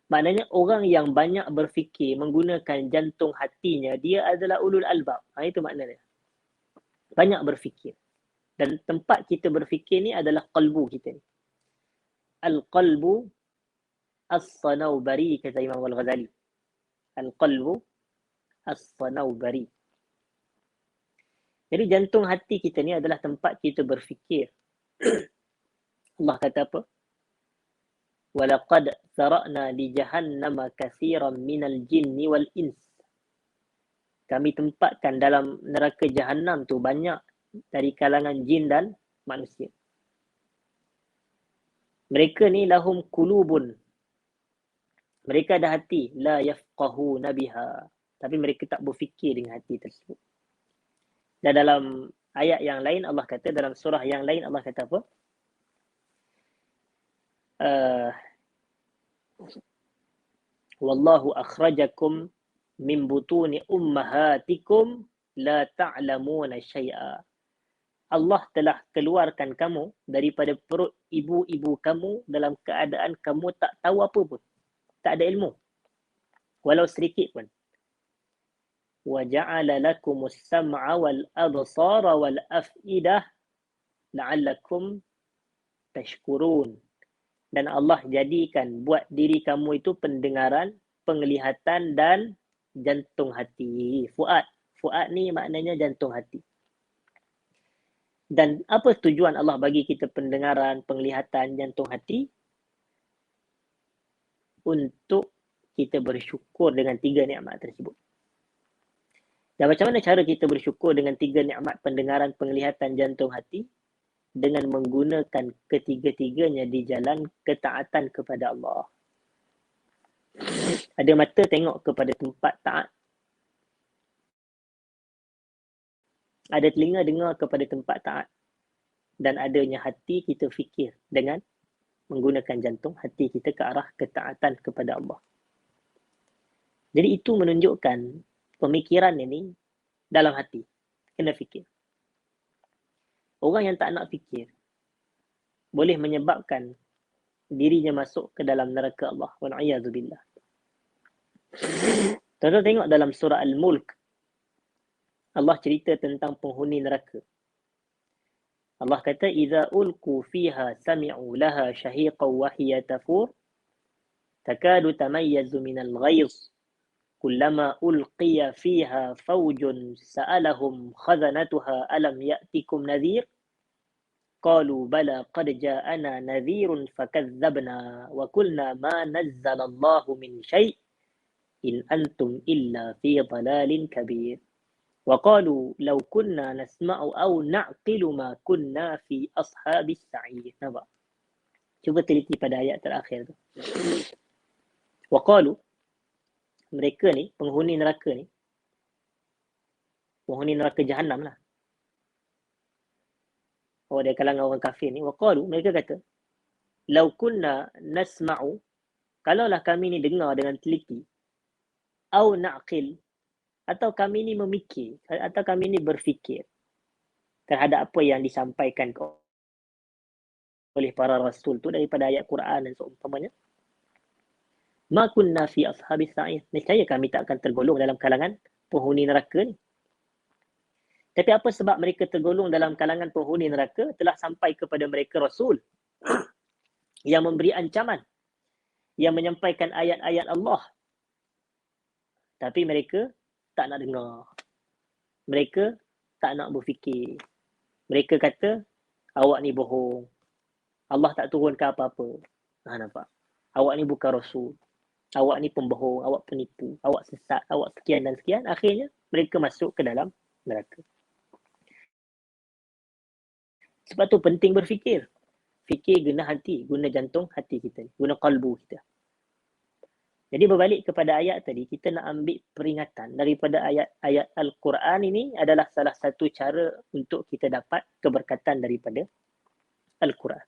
Maknanya orang yang banyak berfikir menggunakan jantung hatinya, dia adalah ulul albab. Itu maknanya. Banyak berfikir. Dan tempat kita berfikir ni adalah qalbu kita ni. Al-qalbu as-sanaubari, kata Imam Al-Ghazali. Al-qalbu as-sanaubari. Jadi jantung hati kita ni adalah tempat kita berfikir. Allah kata apa? Walaqad zara'na li jahannama katsiran minal jinni wal ins. Kami tempatkan dalam neraka Jahannam tu banyak dari kalangan jin dan manusia. Mereka ni lahum qulubun. Mereka ada hati, la yafqahuna biha. Tapi mereka tak berfikir dengan hati tersebut. Dan dalam ayat yang lain Allah kata, dalam surah yang lain Allah kata apa? Wallahu akhrajakum min butuni ummahatikum la ta'lamuna syai'a. Allah telah keluarkan kamu daripada perut ibu-ibu kamu dalam keadaan kamu tak tahu apa pun. Tak ada ilmu. Walau sedikit pun. Wa ja'ala lakumus sam'a wal absara wal af'idah la'allakum tashkurun. Dan Allah jadikan buat diri kamu itu pendengaran, penglihatan dan jantung hati. Fuad. Fuad ni maknanya jantung hati. Dan apa tujuan Allah bagi kita pendengaran, penglihatan, jantung hati? Untuk kita bersyukur dengan 3 nikmat tersebut. Dan macam mana cara kita bersyukur dengan 3 nikmat pendengaran, penglihatan, jantung hati? Dengan menggunakan ketiga-tiganya di jalan ketaatan kepada Allah. Ada mata tengok kepada tempat taat. Ada telinga dengar kepada tempat taat. Dan adanya hati kita fikir dengan menggunakan jantung hati kita ke arah ketaatan kepada Allah. Jadi itu menunjukkan pemikiran ini dalam hati. Kena fikir. Orang yang tak nak fikir boleh menyebabkan dirinya masuk ke dalam neraka Allah. Wal'iyadzubillah. Tuan-tuan tengok dalam surah Al-Mulk. Allah cerita tentang penghuni neraka. Allah kata, "Idza ulqu fiha sami'u laha shahiqan wa hiya tafur, takadu tamayyazu minal ghayz. Kullama ulqiya fiha fawjun sa'alahum khazanatuha alam ya'tikum nadhir? Qalu bala qad ja'ana nadhirun fakadzabna wa qulna ma nazzala Allahu min syai' in antum illa fi dhalalin kabir. Wa qalu law kunna nasma'u aw na'qilu ma kunna fi ashabis sa'ir." Nampak? Cuba teliti pada ayat terakhir tu. Wa qalu, mereka ni, penghuni neraka ni, penghuni neraka Jahannam lah. Dari kalangan orang kafir ni, waqalu, mereka kata, "Lau kunna nasma'u," kalaulah kami ni dengar dengan teliti, "au na'qil," atau kami ni memikir, atau kami ni berfikir terhadap apa yang disampaikan oleh para rasul tu daripada ayat Quran dan seumpamanya, "Ma kunna fi ashabis sa'ir." Nescaya kami tak akan tergolong dalam kalangan penghuni neraka ni. Tapi apa sebab mereka tergolong dalam kalangan penghuni neraka? Telah sampai kepada mereka Rasul yang memberi ancaman, yang menyampaikan ayat-ayat Allah. Tapi mereka tak nak dengar. Mereka tak nak berfikir. Mereka kata, awak ni bohong. Allah tak turunkan apa-apa. Nampak? Awak ni bukan Rasul. Awak ni pembohong, awak penipu, awak sesat, awak sekian dan sekian. Akhirnya mereka masuk ke dalam neraka. Sebab tu penting berfikir. Fikir guna hati, guna jantung hati kita, guna qalbu kita. Jadi berbalik kepada ayat tadi, kita nak ambil peringatan daripada ayat-ayat Al-Quran ini adalah salah satu cara untuk kita dapat keberkatan daripada Al-Quran.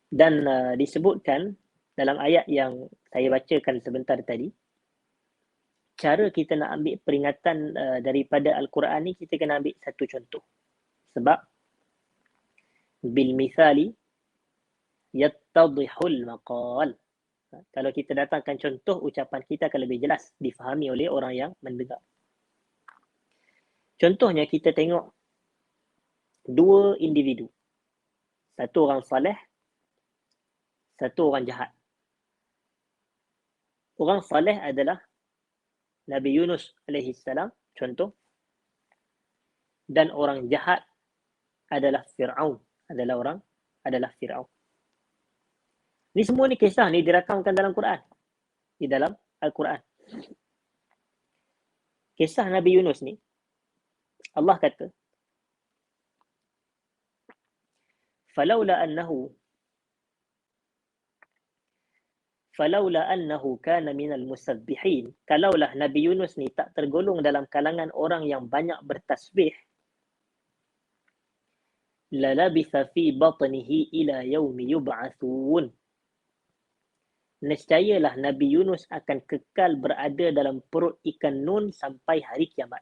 Dan disebutkan dalam ayat yang saya bacakan sebentar tadi, cara kita nak ambil peringatan daripada Al-Quran ni, kita kena ambil satu contoh. Sebab bil mithali yattadihul maqal. Kalau kita datangkan contoh, ucapan kita akan lebih jelas difahami oleh orang yang mendengar. Contohnya kita tengok dua individu. Satu orang saleh, satu orang jahat. Orang saleh adalah Nabi Yunus alaihi salam, contoh. Dan orang jahat adalah Fir'aun, adalah Fir'aun. Ni semua ni kisah ni dirakamkan dalam Quran. Di dalam Al-Quran. Kisah Nabi Yunus ni, Allah kata, Falaula annahu kana minal musabbihin. Kalaulah Nabi Yunus ni tak tergolong dalam kalangan orang yang banyak bertasbih, lalabitha fi batnihi ila yaumi yub'atsun. Nescayalah Nabi Yunus akan kekal berada dalam perut ikan Nun sampai hari kiamat.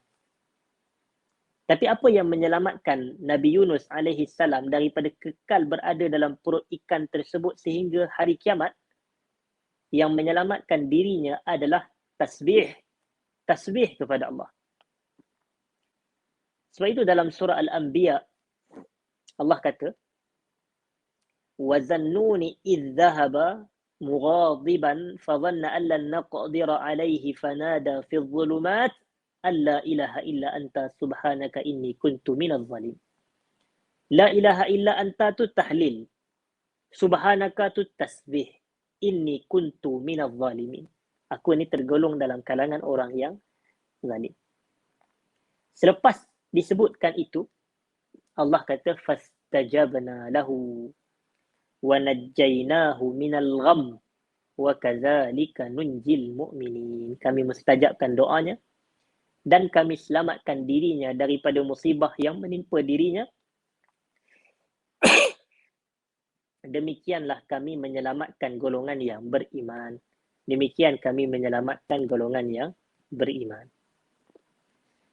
Tapi apa yang menyelamatkan Nabi Yunus alaihi salam daripada kekal berada dalam perut ikan tersebut sehingga hari kiamat? Yang menyelamatkan dirinya adalah tasbih. Tasbih kepada Allah. Sebab itu dalam surah Al-Anbiya, Allah kata, وَزَنُّونِ إِذْ ذَهَبَ مُغَاضِبًا فَظَنَّ أَنْ لَنْ نَقْدِرَ عَلَيْهِ فَنَادَى فِي الظُّلُمَاتِ أَنْ لَا إِلَهَ إِلَّا أَنْتَ سُبْحَانَكَ إِنِّي كُنْتُ مِنَ الظَّالِمِينَ. La ilaha illa anta tu tahlil. Subhanaka tu tasbih. Inni kuntu minadh zalimin. Aku ni tergolong dalam kalangan orang yang zalim. Selepas disebutkan itu, Allah kata fastajabna lahu wa najjaynahu minal gham wa kadzalika nunjil mu'minin. Kami mustajabkan doanya dan kami selamatkan dirinya daripada musibah yang menimpa dirinya. Demikianlah kami menyelamatkan golongan yang beriman. Demikian kami menyelamatkan golongan yang beriman.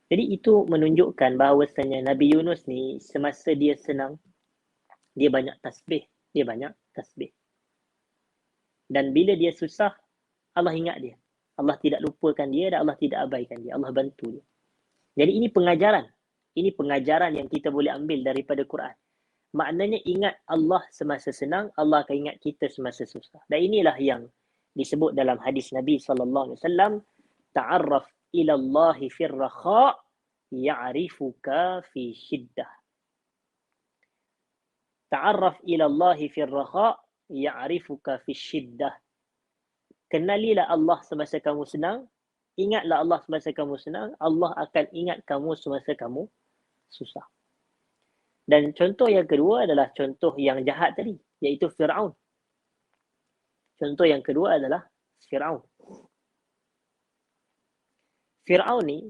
Jadi itu menunjukkan bahawasanya Nabi Yunus ni semasa dia senang, dia banyak tasbih. Dia banyak tasbih. Dan bila dia susah, Allah ingat dia. Allah tidak lupakan dia dan Allah tidak abaikan dia. Allah bantu dia. Jadi ini pengajaran. Ini pengajaran yang kita boleh ambil daripada Quran. Maknanya ingat Allah semasa senang, Allah akan ingat kita semasa susah. Dan inilah yang disebut dalam hadis Nabi SAW, ta'arraf ila Allahi fir rakha' ya'rifuka fi shiddah. Ta'arraf ila Allahi fir rakha' ya'rifuka fi shiddah. Kenalilah Allah semasa kamu senang, ingatlah Allah semasa kamu senang, Allah akan ingat kamu semasa kamu susah. Dan contoh yang kedua adalah contoh yang jahat tadi, iaitu Fir'aun. Contoh yang kedua adalah Fir'aun. Fir'aun ni,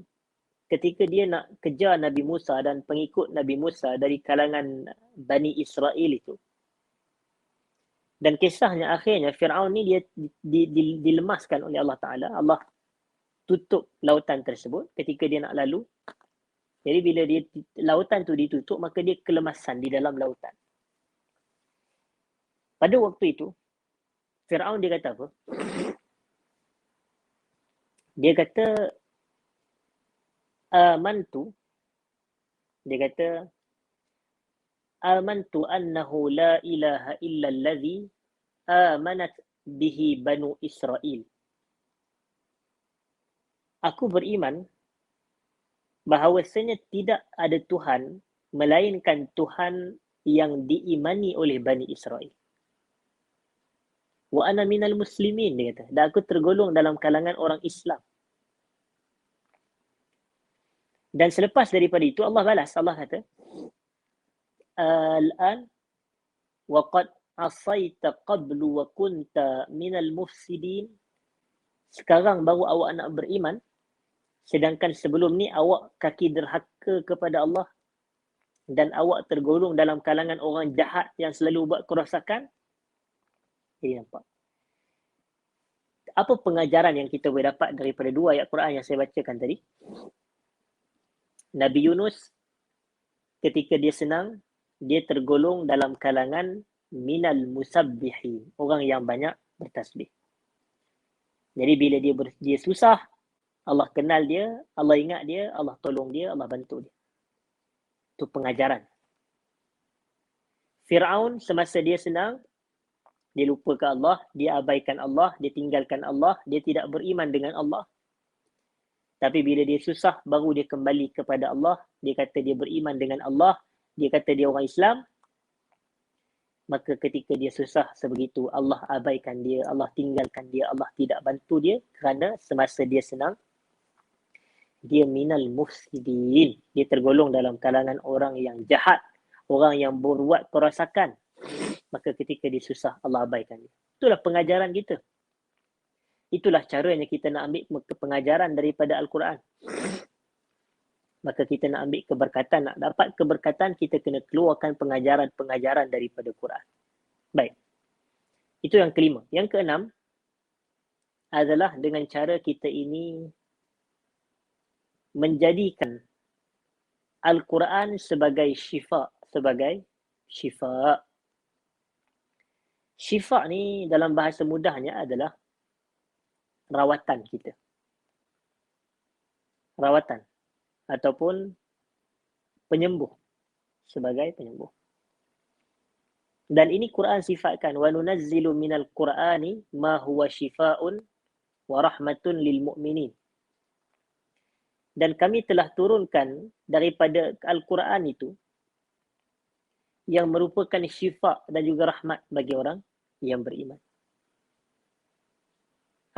ketika dia nak kejar Nabi Musa dan pengikut Nabi Musa dari kalangan Bani Israel itu, dan kisahnya akhirnya Fir'aun ni dia dilemaskan oleh Allah Ta'ala. Allah tutup lautan tersebut ketika dia nak lalu. Jadi bila lautan tu ditutup, maka dia kelemasan di dalam lautan. Pada waktu itu, Fir'aun dia kata apa? Dia kata, amantu annahu la ilaha illa allazi amanat bihi banu Israel. Aku beriman bahawasanya tidak ada Tuhan melainkan Tuhan yang diimani oleh Bani Israel. Wa ana minal muslimin, dia kata. Dan aku tergolong dalam kalangan orang Islam. Dan selepas daripada itu Allah balas. Allah kata, al-an wa qad asaita qablu wa kunta minal mufsidin. Sekarang baru awak nak beriman, sedangkan sebelum ni awak kaki derhaka kepada Allah dan awak tergolong dalam kalangan orang jahat yang selalu buat kerosakan. Jadi nampak. apa pengajaran yang kita boleh dapat daripada dua ayat Quran yang saya bacakan tadi? Nabi Yunus ketika dia senang, dia tergolong dalam kalangan minal musabbihin, orang yang banyak bertasbih. Jadi bila dia susah, Allah kenal dia, Allah ingat dia, Allah tolong dia, Allah bantu dia. Itu pengajaran. Fir'aun semasa dia senang, dia lupakan Allah, dia abaikan Allah, dia tinggalkan Allah, dia tidak beriman dengan Allah. Tapi bila dia susah, baru dia kembali kepada Allah. Dia kata dia beriman dengan Allah. Dia kata dia orang Islam. Maka ketika dia susah sebegitu, Allah abaikan dia, Allah tinggalkan dia, Allah tidak bantu dia. Kerana semasa dia senang, dia minal mufsidin. Dia tergolong dalam kalangan orang yang jahat. Orang yang berbuat kerosakan. Maka ketika dia susah, Allah abaikan dia. Itulah pengajaran kita. Itulah caranya kita nak ambil pengajaran daripada Al-Quran. Maka kita nak ambil keberkatan, nak dapat keberkatan, kita kena keluarkan pengajaran-pengajaran daripada Quran. Baik. Itu yang kelima. Yang keenam adalah dengan cara kita ini menjadikan Al-Quran sebagai syifa. Sebagai syifa. Syifa ni dalam bahasa mudahnya adalah rawatan kita. Rawatan. Ataupun penyembuh. Sebagai penyembuh. Dan ini Quran sifatkan. وَنُنَزِّلُ مِنَ الْقُرْآنِ مَا هُوَ شِفَاءٌ وَرَحْمَةٌ لِلْمُؤْمِنِينَ. Dan kami telah turunkan daripada Al-Quran itu yang merupakan syifa dan juga rahmat bagi orang yang beriman.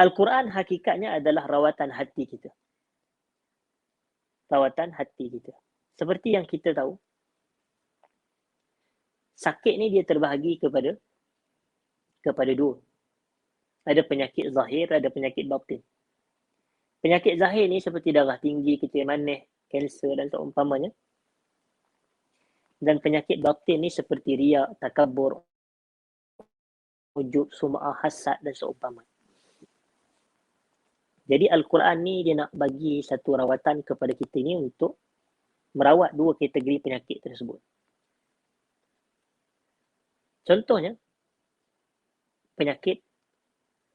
Al-Quran hakikatnya adalah rawatan hati kita. Rawatan hati kita. Seperti yang kita tahu, sakit ni dia terbahagi kepada dua. Ada penyakit zahir, ada penyakit batin. Penyakit zahir ni seperti darah tinggi, kecil manis, kanser dan seumpamanya. Dan penyakit batin ni seperti riak, takabur, ujub, sum'ah, hasad dan seumpamanya. Jadi Al-Quran ni dia nak bagi satu rawatan kepada kita ni untuk merawat dua kategori penyakit tersebut. Contohnya, penyakit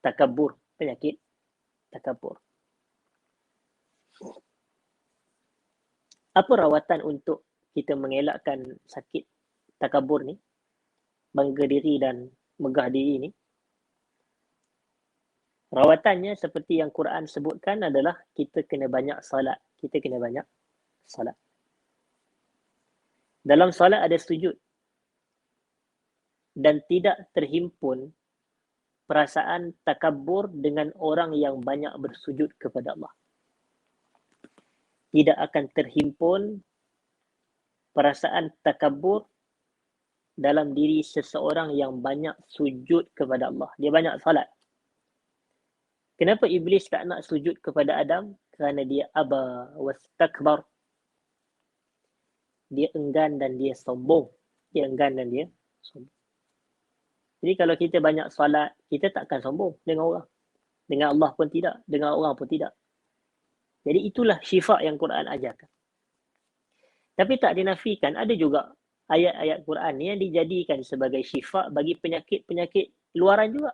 takabur. Penyakit takabur. Apa rawatan untuk kita mengelakkan sakit takabur ni? Bangga diri dan megah diri ni? Rawatannya seperti yang Quran sebutkan adalah kita kena banyak salat. Kita kena banyak salat. Dalam salat ada sujud. Dan tidak terhimpun perasaan takabur dengan orang yang banyak bersujud kepada Allah. Tidak akan terhimpun perasaan takabur dalam diri seseorang yang banyak sujud kepada Allah. Dia banyak salat. Kenapa Iblis tak nak sujud kepada Adam? Kerana dia aba wastakbar. Dia enggan dan dia sombong. Dia enggan dan dia sombong. Jadi kalau kita banyak salat, kita takkan sombong dengan orang. Dengan Allah pun tidak. Dengan orang pun tidak. Jadi itulah syifa yang Quran ajarkan. Tapi tak dinafikan, ada juga ayat-ayat Quran ni yang dijadikan sebagai syifa bagi penyakit-penyakit luaran juga.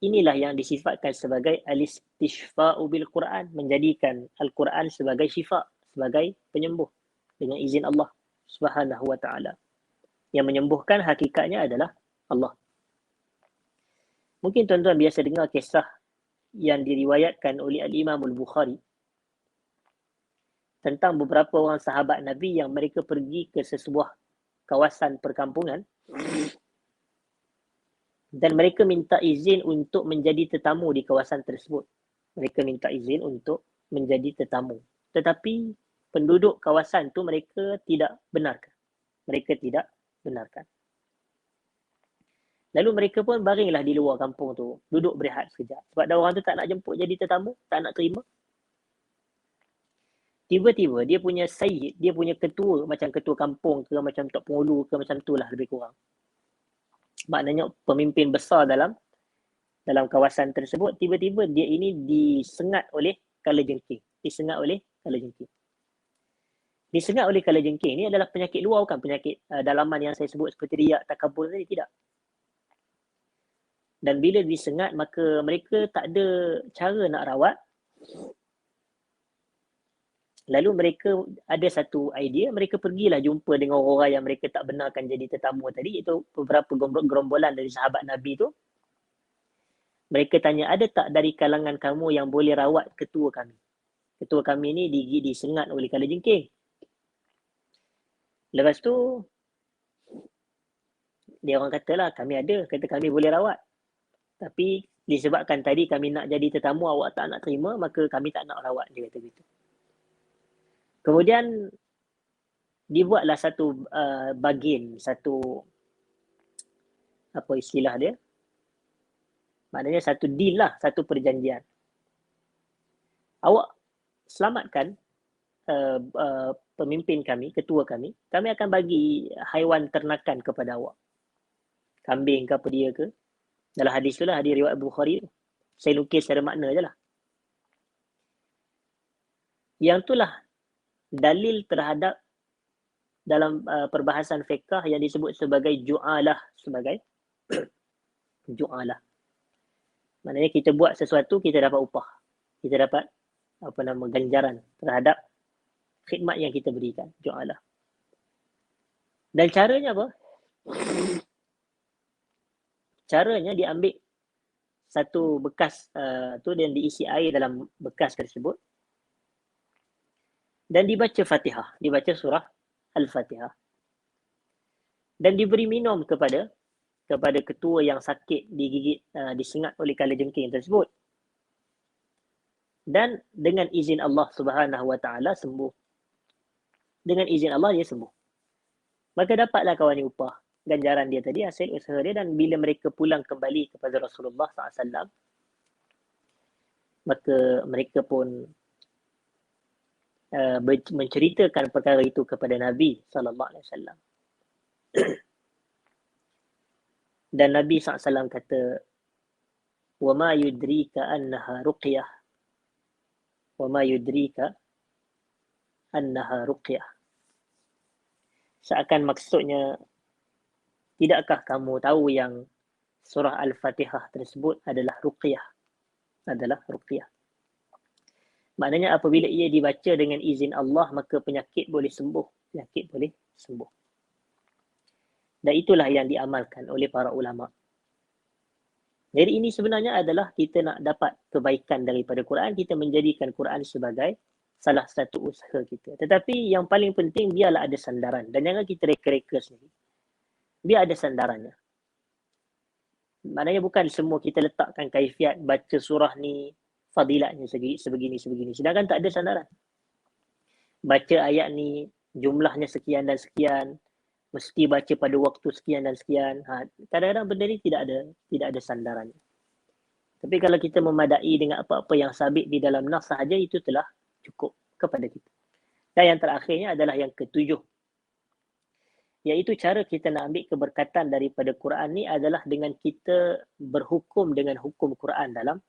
Inilah yang disifatkan sebagai al-istishfa'u bil Quran, menjadikan Al-Quran sebagai syifa, sebagai penyembuh dengan izin Allah Subhanahu wa taala. Yang menyembuhkan hakikatnya adalah Allah. Mungkin tuan-tuan biasa dengar kisah yang diriwayatkan oleh Al-Imam Al-Bukhari tentang beberapa orang sahabat Nabi yang mereka pergi ke sesebuah kawasan perkampungan dan mereka minta izin untuk menjadi tetamu di kawasan tersebut. Mereka minta izin untuk menjadi tetamu. Tetapi penduduk kawasan tu mereka tidak benarkan. Mereka tidak benarkan. Lalu mereka pun baringlah di luar kampung tu, duduk berehat sekejap. Sebab dah orang tu tak nak jemput jadi tetamu, tak nak terima. Tiba-tiba dia punya sayyid, dia punya ketua, macam ketua kampung ke, macam tok pengulu ke, macam tu lah lebih kurang. Maknanya pemimpin besar dalam kawasan tersebut, tiba-tiba dia ini disengat oleh kalajengking. Disengat oleh kalajengking ini adalah penyakit luar, bukan penyakit dalaman yang saya sebut seperti riak, takabur tadi, tidak. Dan bila disengat, maka mereka tak ada cara nak rawat. Lalu mereka ada satu idea, mereka pergilah jumpa dengan orang yang mereka tak benarkan jadi tetamu tadi, iaitu beberapa gerombolan dari sahabat Nabi tu. Mereka tanya, ada tak dari kalangan kamu yang boleh rawat ketua kami? Ketua kami ni disengat oleh kalajengking. Lepas tu, dia orang katalah, kami ada, kata kami boleh rawat. Tapi disebabkan tadi kami nak jadi tetamu, awak tak nak terima, maka kami tak nak rawat, dia kata begitu. Kemudian dibuatlah satu bargain, satu apa istilah dia? Maknanya satu deal lah, satu perjanjian. Awak selamatkan pemimpin kami, ketua kami akan bagi haiwan ternakan kepada awak. Kambing ke apa dia ke. Dalam hadis tu lah, hadis riwayat Bukhari tu. Saya lukis secara makna je lah. Yang tu lah dalil terhadap dalam perbahasan fiqh yang disebut sebagai ju'alah, sebagai ju'alah. Maknanya kita buat sesuatu, kita dapat upah. Kita dapat ganjaran terhadap khidmat yang kita berikan, ju'alah. Dan caranya apa? Caranya diambil satu bekas tu dan diisi air dalam bekas tersebut dan dibaca Fatihah, dibaca surah Al-Fatihah. Dan diberi minum kepada ketua yang sakit digigit, disengat oleh kalajengking tersebut. Dan dengan izin Allah Subhanahu Wa Taala sembuh. Dengan izin Allah dia sembuh. Maka dapatlah kawan ni upah, ganjaran dia tadi, hasil usaha dia. Dan bila mereka pulang kembali kepada Rasulullah SAW, maka mereka pun menceritakan perkara itu kepada Nabi SAW. Dan Nabi SAW kata, وَمَا يُدْرِيكَ أَنَّهَا رُقْيَةٌ وَمَا يُدْرِيكَ أَنَّهَا رُقْيَةٌ. Seakan maksudnya, tidakkah kamu tahu yang surah Al-Fatihah tersebut adalah ruqyah? Adalah ruqyah. Maknanya apabila ia dibaca dengan izin Allah, maka penyakit boleh sembuh. Penyakit boleh sembuh. Dan itulah yang diamalkan oleh para ulama. Jadi ini sebenarnya adalah kita nak dapat kebaikan daripada Quran, kita menjadikan Quran sebagai salah satu usaha kita. Tetapi yang paling penting, biarlah ada sandaran. Dan jangan kita reka-reka sendiri. Biar ada sandarannya. Maknanya bukan semua kita letakkan kaifiat baca surah ni, fadilatnya sebegini. Sedangkan tak ada sandaran. Baca ayat ni, jumlahnya sekian dan sekian, mesti baca pada waktu sekian dan sekian. Kadang-kadang benda ni tidak ada sandarannya. Tapi kalau kita memadai dengan apa-apa yang sabit di dalam nas sahaja, itu telah cukup kepada kita. Dan yang terakhirnya adalah yang ketujuh. Iaitu cara kita nak ambil keberkatan daripada Quran ni adalah dengan kita berhukum dengan hukum Quran dalam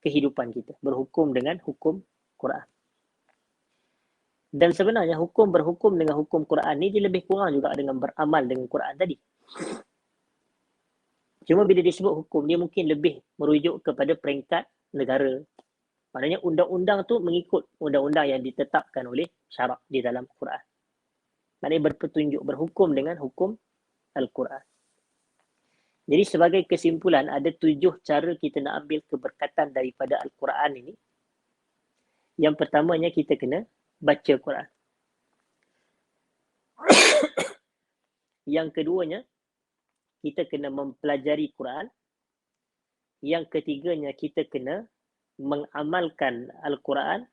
kehidupan kita. Berhukum dengan hukum Quran. Dan sebenarnya berhukum dengan hukum Quran ni dia lebih kurang juga dengan beramal dengan Quran tadi. Cuma bila disebut hukum, dia mungkin lebih merujuk kepada peringkat negara. Maknanya undang-undang tu mengikut undang-undang yang ditetapkan oleh syarak di dalam Quran. Maknanya berpetunjuk, berhukum dengan hukum Al-Quran. Jadi sebagai kesimpulan, ada 7 cara kita nak ambil keberkatan daripada Al-Quran ini. Yang pertamanya, kita kena baca Quran. Yang keduanya, kita kena mempelajari Quran. Yang ketiganya, kita kena mengamalkan Al-Quran.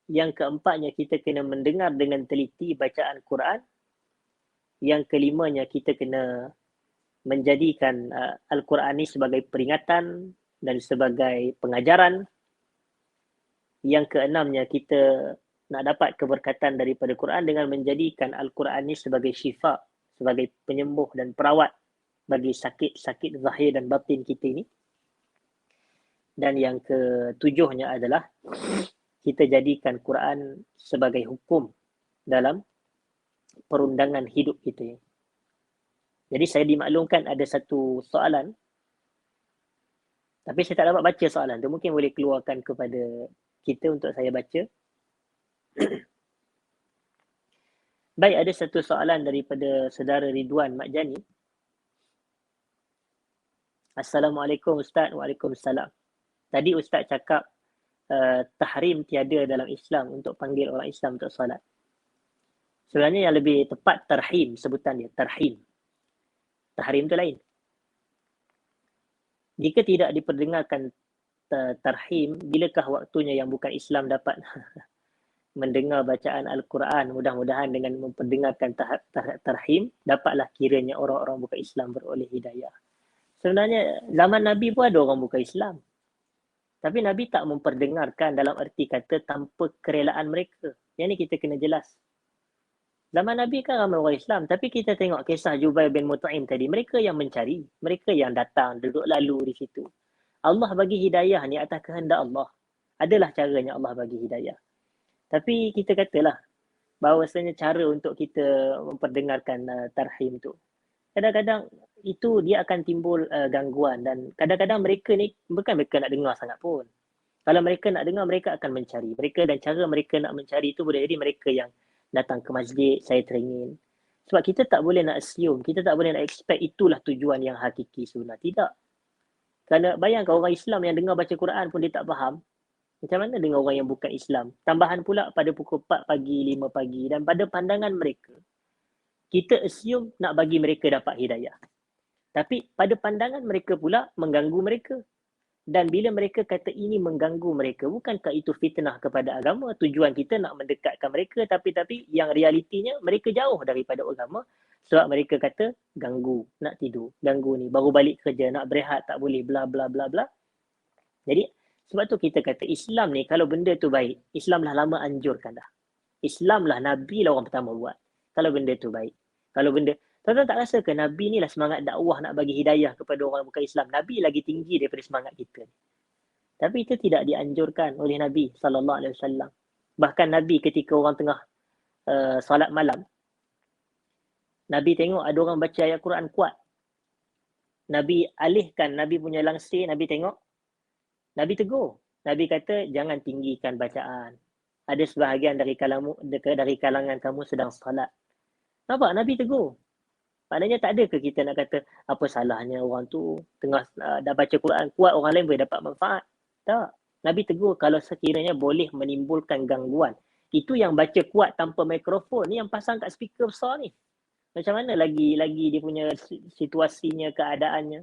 Yang keempatnya, kita kena mendengar dengan teliti bacaan Quran. Yang kelimanya, kita kena menjadikan Al-Quran ini sebagai peringatan dan sebagai pengajaran. Yang keenamnya, kita nak dapat keberkatan daripada Quran dengan menjadikan Al-Quran ini sebagai syifa, sebagai penyembuh dan perawat bagi sakit-sakit zahir dan batin kita ini. Dan yang ketujuhnya adalah kita jadikan Quran sebagai hukum dalam perundangan hidup kita. Jadi saya dimaklumkan ada satu soalan, tapi saya tak dapat baca soalan tu. Mungkin boleh keluarkan kepada kita untuk saya baca. Baik, ada satu soalan daripada saudara Ridwan Makjani. Assalamualaikum Ustaz. Waalaikumsalam. Tadi Ustaz cakap tahrim tiada dalam Islam untuk panggil orang Islam untuk solat. Sebenarnya yang lebih tepat tarhim sebutan dia, tarhim. Tahrim tu lain. Jika tidak diperdengarkan tarhim, bilakah waktunya yang bukan Islam dapat mendengar bacaan Al-Quran? Mudah-mudahan dengan memperdengarkan tarhim, dapatlah kiranya orang-orang bukan Islam beroleh hidayah. Sebenarnya zaman Nabi pun ada orang bukan Islam. Tapi Nabi tak memperdengarkan dalam erti kata tanpa kerelaan mereka. Yang ni kita kena jelas. Zaman Nabi kan ramai orang Islam. Tapi kita tengok kisah Jubair bin Mut'im tadi. Mereka yang mencari. Mereka yang datang, duduk lalu di situ. Allah bagi hidayah ni atas kehendak Allah. Adalah caranya Allah bagi hidayah. Tapi kita katalah bahawasanya cara untuk kita memperdengarkan tarhim tu. Kadang-kadang itu dia akan timbul gangguan dan kadang-kadang mereka ni bukan mereka nak dengar sangat pun. Kalau mereka nak dengar, mereka akan mencari. Mereka dan cara mereka nak mencari itu boleh jadi mereka yang datang ke masjid, saya teringin. Sebab kita tak boleh nak assume, kita tak boleh nak expect itulah tujuan yang hakiki sebenarnya. Tidak. Kerana bayangkan orang Islam yang dengar baca Quran pun dia tak faham. Macam mana dengan orang yang bukan Islam? Tambahan pula pada pukul 4 pagi, 5 pagi dan pada pandangan mereka, kita assume nak bagi mereka dapat hidayah. Tapi pada pandangan mereka pula mengganggu mereka. Dan bila mereka kata ini mengganggu mereka, bukankah itu fitnah kepada agama? Tujuan kita nak mendekatkan mereka tapi yang realitinya mereka jauh daripada agama sebab mereka kata ganggu, nak tidur, ganggu ni, baru balik kerja, nak berehat tak boleh, bla bla bla bla. Jadi sebab tu kita kata Islam ni kalau benda tu baik, Islam lah lama anjurkan dah. Islam lah Nabi lah orang pertama buat. Kalau benda tu baik. Kalau benda, tuan-tuan tak rasa ke Nabi ni lah semangat dakwah nak bagi hidayah kepada orang bukan Islam. Nabi lagi tinggi daripada semangat kita. Tapi itu tidak dianjurkan oleh Nabi SAW. Bahkan Nabi ketika orang tengah solat malam, Nabi tengok ada orang baca ayat Quran kuat. Nabi alihkan, Nabi punya langsir, Nabi tengok. Nabi tegur. Nabi kata jangan tinggikan bacaan. Ada sebahagian dari kalangan kamu sedang solat. Nampak? Nabi tegur. Maknanya tak ada ke kita nak kata apa salahnya orang tu tengah dah baca Quran kuat, orang lain boleh dapat manfaat. Tak. Nabi tegur kalau sekiranya boleh menimbulkan gangguan. Itu yang baca kuat tanpa mikrofon ni yang pasang kat speaker besar ni. Macam mana lagi dia punya situasinya, keadaannya.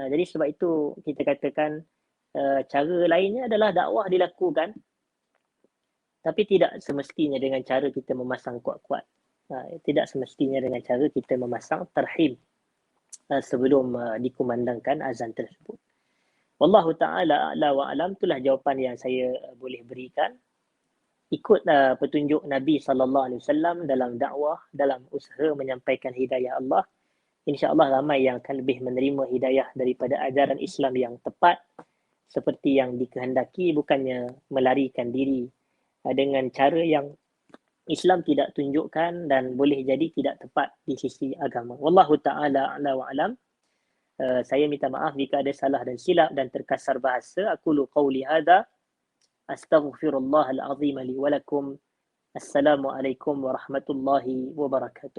Jadi sebab itu kita katakan cara lainnya adalah dakwah dilakukan tapi tidak semestinya dengan cara kita memasang kuat-kuat. Tidak semestinya dengan cara kita memasang tarhim sebelum dikumandangkan azan tersebut. Wallahu ta'ala a'la wa alam. Itulah jawapan yang saya boleh berikan. Ikut petunjuk Nabi SAW dalam dakwah, dalam usaha menyampaikan hidayah Allah. InsyaAllah ramai yang akan lebih menerima hidayah daripada ajaran Islam yang tepat seperti yang dikehendaki, bukannya melarikan diri dengan cara yang Islam tidak tunjukkan dan boleh jadi tidak tepat di sisi agama. Wallahu ta'ala a'la wa alam. Saya minta maaf jika ada salah dan silap dan terkasar bahasa. Aqulu qawli hadha. Astaghfirullahal azim li wa lakum. Assalamualaikum warahmatullahi wabarakatuh.